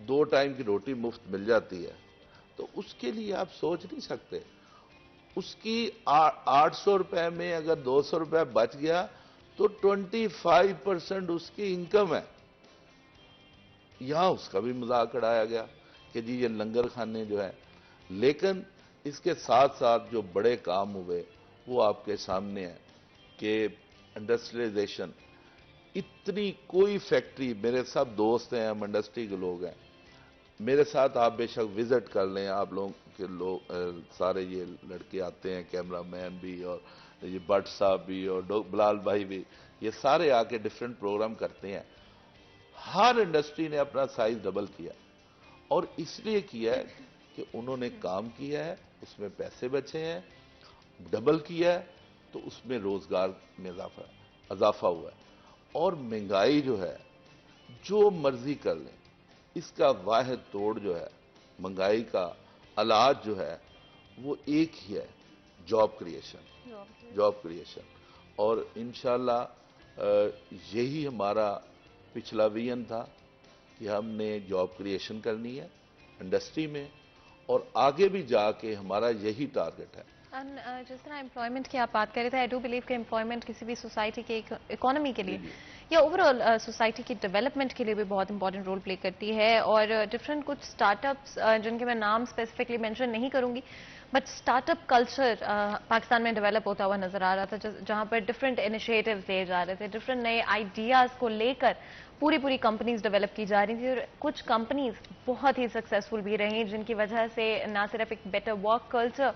2 ٹائم کی روٹی مفت مل جاتی ہے، تو اس کے لیے آپ سوچ نہیں سکتے. اس کی 800 روپے میں اگر 200 روپے بچ گیا تو 25% اس کی انکم ہے. یہاں اس کا بھی مذاق اڑایا گیا کہ جی یہ لنگر خانے جو ہے، لیکن اس کے ساتھ ساتھ جو بڑے کام ہوئے وہ آپ کے سامنے ہے کہ انڈسٹریلائزیشن. اتنی کوئی فیکٹری، میرے سب دوست ہیں، ہم انڈسٹری کے لوگ ہیں، میرے ساتھ آپ بے شک وزٹ کر لیں. آپ لوگوں کے لوگ سارے یہ لڑکے آتے ہیں، کیمرہ مین بھی اور یہ بٹ صاحب بھی اور بلال بھائی بھی، یہ سارے آ کے ڈیفرنٹ پروگرام کرتے ہیں. ہر انڈسٹری نے اپنا سائز ڈبل کیا، اور اس لیے کیا ہے کہ انہوں نے کام کیا ہے، اس میں پیسے بچے ہیں. ڈبل کیا ہے تو اس میں روزگار میں اضافہ ہوا ہے. اور مہنگائی جو ہے، جو مرضی کر لیں، اس کا واحد توڑ جو ہے، مہنگائی کا علاج جو ہے وہ ایک ہی ہے، جاب کریشن. اور انشاءاللہ یہی ہمارا پچھلا ویژن تھا کہ ہم نے جاب کریشن کرنی ہے انڈسٹری میں، اور آگے بھی جا کے ہمارا یہی ٹارگٹ ہے. جس طرح امپلائمنٹ کی آپ بات کر رہے تھے، آئی ڈو بلیو کہ امپلائمنٹ کسی بھی سوسائٹی کے اکانومی کے لیے یا اوور آل سوسائٹی کی ڈیولپمنٹ کے لیے بھی بہت امپورٹنٹ رول پلے کرتی ہے. اور ڈفرینٹ کچھ اسٹارٹ اپس جن کے میں نام اسپیسیفکلی مینشن نہیں کروں گی، but start up culture Pakistan میں ڈیولپ ہوتا ہوا نظر آ رہا تھا، جہاں پر ڈفرینٹ انیشیٹوز لیے جا رہے تھے، ڈفرینٹ نئے آئیڈیاز کو لے کر پوری کمپنیز ڈیولپ کی جا رہی تھی. اور کچھ کمپنیز بہت ہی سکسیسفل بھی رہیں، جن کی وجہ سے نہ صرف ایک بیٹر ورک کلچر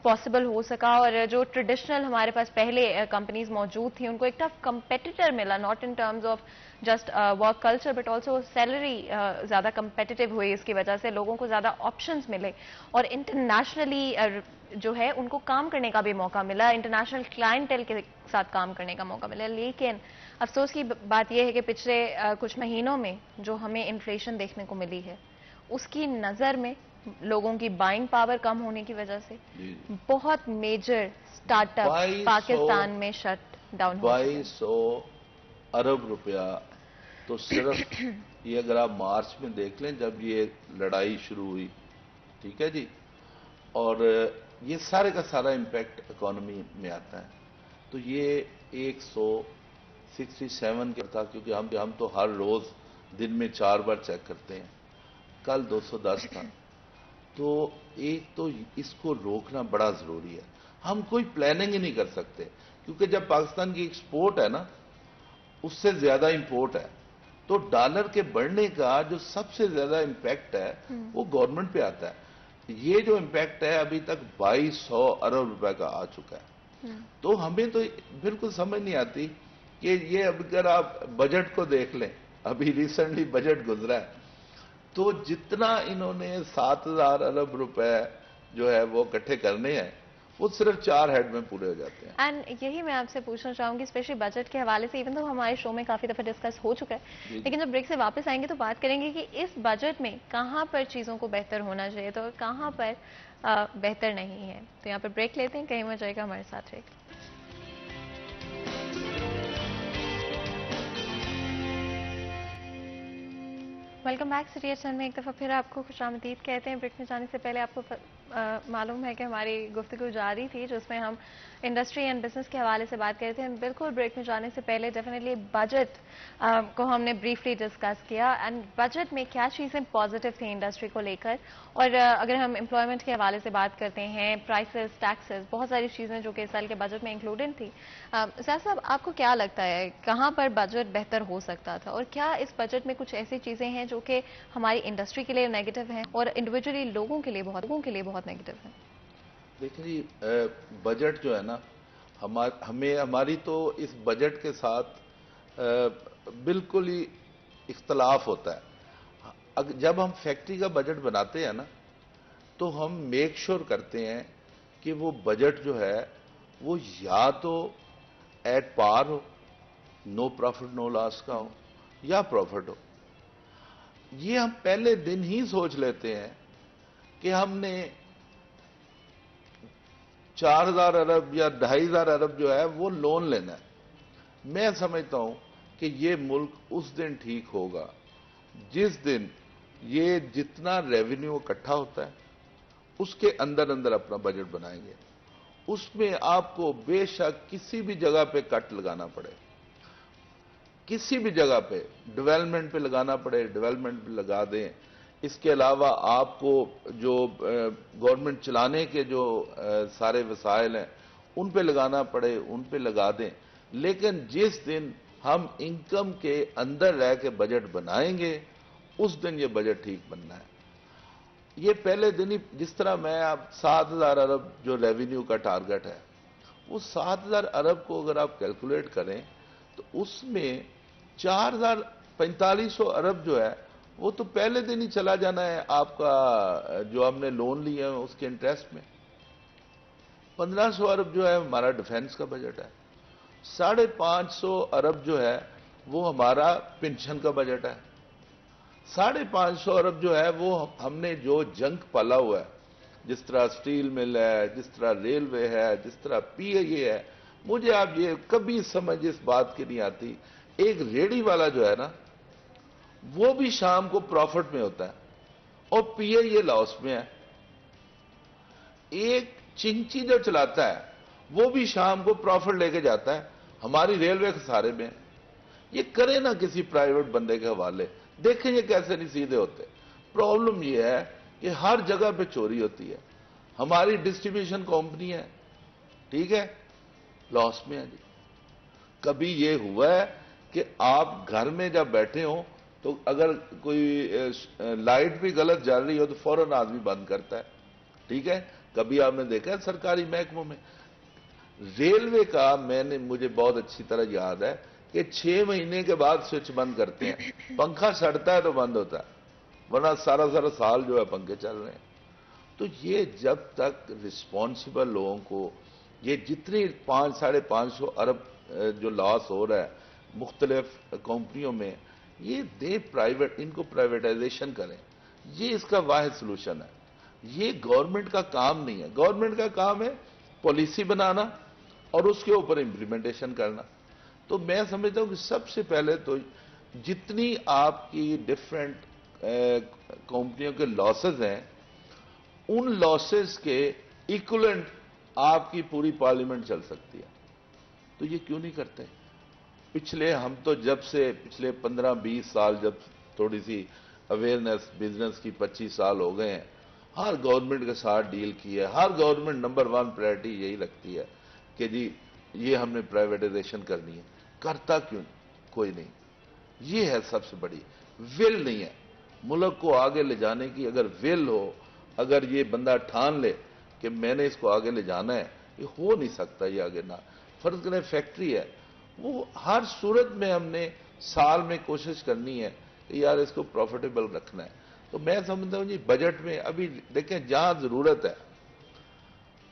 پاسبل ہو سکا، اور جو ٹریڈیشنل ہمارے پاس پہلے کمپنیز موجود تھیں ان کو ایک ٹف کمپیٹیٹر ملا، not in terms of just work culture but also salary زیادہ کمپیٹیٹو ہوئی. اس کی وجہ سے لوگوں کو زیادہ آپشنز ملے، اور انٹرنیشنلی جو ہے ان کو کام کرنے کا بھی موقع ملا، انٹرنیشنل کلائنٹل کے ساتھ کام کرنے کا موقع ملا. لیکن افسوس کی بات یہ ہے کہ پچھلے کچھ مہینوں میں جو ہمیں انفلیشن دیکھنے کو ملی ہے، اس کی نظر میں لوگوں کی بائنگ پاور کم ہونے کی وجہ سے بہت میجر سٹارٹ اپ پاکستان میں شٹ ڈاؤن ہو چکے ہیں. 2200 ارب روپیہ تو صرف یہ اگر آپ مارچ میں دیکھ لیں جب یہ لڑائی شروع ہوئی، ٹھیک ہے جی، اور یہ سارے کا سارا امپیکٹ اکانومی میں آتا ہے. تو یہ 167 کا تھا، کیونکہ ہم تو ہر روز دن میں 4 بار چیک کرتے ہیں، کل 210 تھا. تو ایک تو اس کو روکنا بڑا ضروری ہے. ہم کوئی پلاننگ ہی نہیں کر سکتے، کیونکہ جب پاکستان کی ایکسپورٹ ہے نا، اس سے زیادہ امپورٹ ہے. تو ڈالر کے بڑھنے کا جو سب سے زیادہ امپیکٹ ہے وہ گورنمنٹ پہ آتا ہے. یہ جو امپیکٹ ہے ابھی تک 2200 ارب روپے کا آ چکا ہے. تو ہمیں تو بالکل سمجھ نہیں آتی کہ یہ اب اگر آپ بجٹ کو دیکھ لیں، ابھی ریسنٹلی بجٹ گزرا ہے، تو جتنا انہوں نے 7,000 ارب روپے جو ہے وہ اکٹھے کرنے ہیں، وہ صرف 4 ہیڈ میں پورے ہو جاتے ہیں. اینڈ یہی میں آپ سے پوچھنا چاہوں گی اسپیشلی بجٹ کے حوالے سے، ایون تو ہمارے شو میں کافی دفعہ ڈسکس ہو چکا ہے، لیکن جب بریک سے واپس آئیں گے تو بات کریں گے کہ اس بجٹ میں کہاں پر چیزوں کو بہتر ہونا چاہیے تو کہاں پر بہتر نہیں ہے. تو یہاں پر بریک لیتے ہیں، کہیں مت جائے گا، ہمارے ساتھ رہے گا. Welcome back. سٹی ایٹ 10 میں ایک دفعہ پھر آپ کو خوش آمدید کہتے ہیں. بریک میں جانے سے پہلے آپ کو معلوم ہے کہ ہماری گفتگو جاری تھی جس میں ہم انڈسٹری اینڈ بزنس کے حوالے سے بات کرتے تھے. بالکل بریک میں جانے سے پہلے ڈیفینیٹلی بجٹ کو ہم نے بریفلی ڈسکس کیا اینڈ بجٹ میں کیا چیزیں پازیٹیو تھیں انڈسٹری کو لے کر. اور اگر ہم امپلائمنٹ کے حوالے سے بات کرتے ہیں، پرائسز، ٹیکسز، بہت ساری چیزیں جو کہ اس سال کے بجٹ میں انکلوڈڈ تھی. سیاض صاحب، آپ کو کیا لگتا ہے کہاں پر بجٹ بہتر ہو سکتا تھا، اور کیا اس بجٹ میں کچھ ایسی چیزیں ہیں جو کہ ہماری انڈسٹری کے لیے نیگیٹو ہیں اور انڈیویجولی لوگوں کے لیے بہت نیگیٹو ہیں؟ دیکھیں جی، بجٹ جو ہے نا، ہماری تو اس بجٹ کے ساتھ بالکل ہی اختلاف ہوتا ہے. جب ہم فیکٹری کا بجٹ بناتے ہیں نا تو ہم میک شور کرتے ہیں کہ وہ بجٹ جو ہے وہ یا تو at par who, know profit no لاس کا ہو، یا پروفٹ ہو. یہ ہم پہلے دن ہی سوچ لیتے ہیں کہ ہم نے 4,000 ارب یا 2,500 ارب جو ہے وہ لون لینا ہے. میں سمجھتا ہوں کہ یہ ملک اس دن ٹھیک ہوگا جس دن یہ جتنا ریونیو اکٹھا ہوتا ہے اس کے اندر اپنا بجٹ بنائیں گے. اس میں آپ کو بے شک کسی بھی جگہ پہ کٹ لگانا پڑے، کسی بھی جگہ پہ ڈیولپمنٹ پہ لگانا پڑے، ڈیولپمنٹ پہ لگا دیں. اس کے علاوہ آپ کو جو گورنمنٹ چلانے کے جو سارے وسائل ہیں ان پہ لگانا پڑے، ان پہ لگا دیں. لیکن جس دن ہم انکم کے اندر رہ کے بجٹ بنائیں گے اس دن یہ بجٹ ٹھیک بننا ہے. یہ پہلے دن ہی، جس طرح میں آپ 7,000 ارب جو ریونیو کا ٹارگٹ ہے، وہ 7,000 ارب کو اگر آپ کیلکولیٹ کریں تو اس میں 4,4500 ارب جو ہے وہ تو پہلے دن ہی چلا جانا ہے آپ کا جو ہم نے لون لیا ہے اس کے انٹرسٹ میں. 1,500 ارب جو ہے ہمارا ڈیفنس کا بجٹ ہے. 550 ارب جو ہے وہ ہمارا پنشن کا بجٹ ہے. 550 ارب جو ہے وہ ہم نے جو جنک پالا ہوا ہے، جس طرح سٹیل مل ہے، جس طرح ریلوے ہے، جس طرح پی اے اے ہے. مجھے آپ یہ کبھی سمجھ اس بات کی نہیں آتی، ایک ریڑی والا جو ہے نا وہ بھی شام کو پروفٹ میں ہوتا ہے اور پی اے اے لاس میں ہے. ایک چنچی جو چلاتا ہے وہ بھی شام کو پروفٹ لے کے جاتا ہے، ہماری ریلوے خسارے میں. یہ کرے نا کسی پرائیویٹ بندے کے حوالے، دیکھیں یہ کیسے نہیں سیدھے ہوتے. پرابلم یہ ہے کہ ہر جگہ پہ چوری ہوتی ہے. ہماری ڈسٹریبیوشن کمپنی ہے، ٹھیک ہے، لاس میں ہے جی. کبھی یہ ہوا ہے کہ آپ گھر میں جب بیٹھے ہوں تو اگر کوئی لائٹ بھی غلط جل رہی ہو تو فوراً آدمی بند کرتا ہے، ٹھیک ہے. کبھی آپ نے دیکھا ہے سرکاری محکموں میں، ریلوے کا مجھے بہت اچھی طرح یاد ہے کہ 6 مہینے کے بعد سوئچ بند کرتے ہیں. پنکھا سڑتا ہے تو بند ہوتا ہے، ورنہ سارا سال جو ہے پنکھے چل رہے ہیں. تو یہ جب تک رسپانسبل لوگوں کو یہ جتنی 500-550 ارب جو لاس ہو رہا ہے مختلف کمپنیوں میں، یہ پرائیویٹ، ان کو پرائیویٹائزیشن کریں. یہ اس کا واحد سلوشن ہے. یہ گورنمنٹ کا کام نہیں ہے. گورنمنٹ کا کام ہے پالیسی بنانا اور اس کے اوپر امپلیمنٹیشن کرنا. تو میں سمجھتا ہوں کہ سب سے پہلے تو جتنی آپ کی ڈفرینٹ کمپنیوں کے لاسز ہیں ان لاسز کے ایکولنٹ آپ کی پوری پارلیمنٹ چل سکتی ہے. تو یہ کیوں نہیں کرتے؟ ہم تو جب سے پچھلے 15-20 سال جب تھوڑی سی اویئرنیس بزنس کی 25 سال ہو گئے ہیں، ہر گورنمنٹ کے ساتھ ڈیل کی ہے. ہر گورنمنٹ نمبر 1 پرائرٹی یہی رکھتی ہے کہ جی یہ ہم نے پرائیویٹائزیشن کرنی ہے. کرتا کیوں کوئی نہیں؟ یہ ہے سب سے بڑی ول نہیں ہے ملک کو آگے لے جانے کی. اگر ول ہو، اگر یہ بندہ ٹھان لے کہ میں نے اس کو آگے لے جانا ہے، یہ ہو نہیں سکتا. یہ آگے نہ فرض کریں فیکٹری ہے، وہ ہر صورت میں ہم نے سال میں کوشش کرنی ہے کہ یار اس کو پروفیٹیبل رکھنا ہے. تو میں سمجھتا ہوں جی بجٹ میں ابھی دیکھیں جہاں ضرورت ہے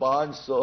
500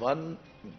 1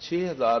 6000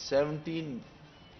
17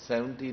17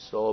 100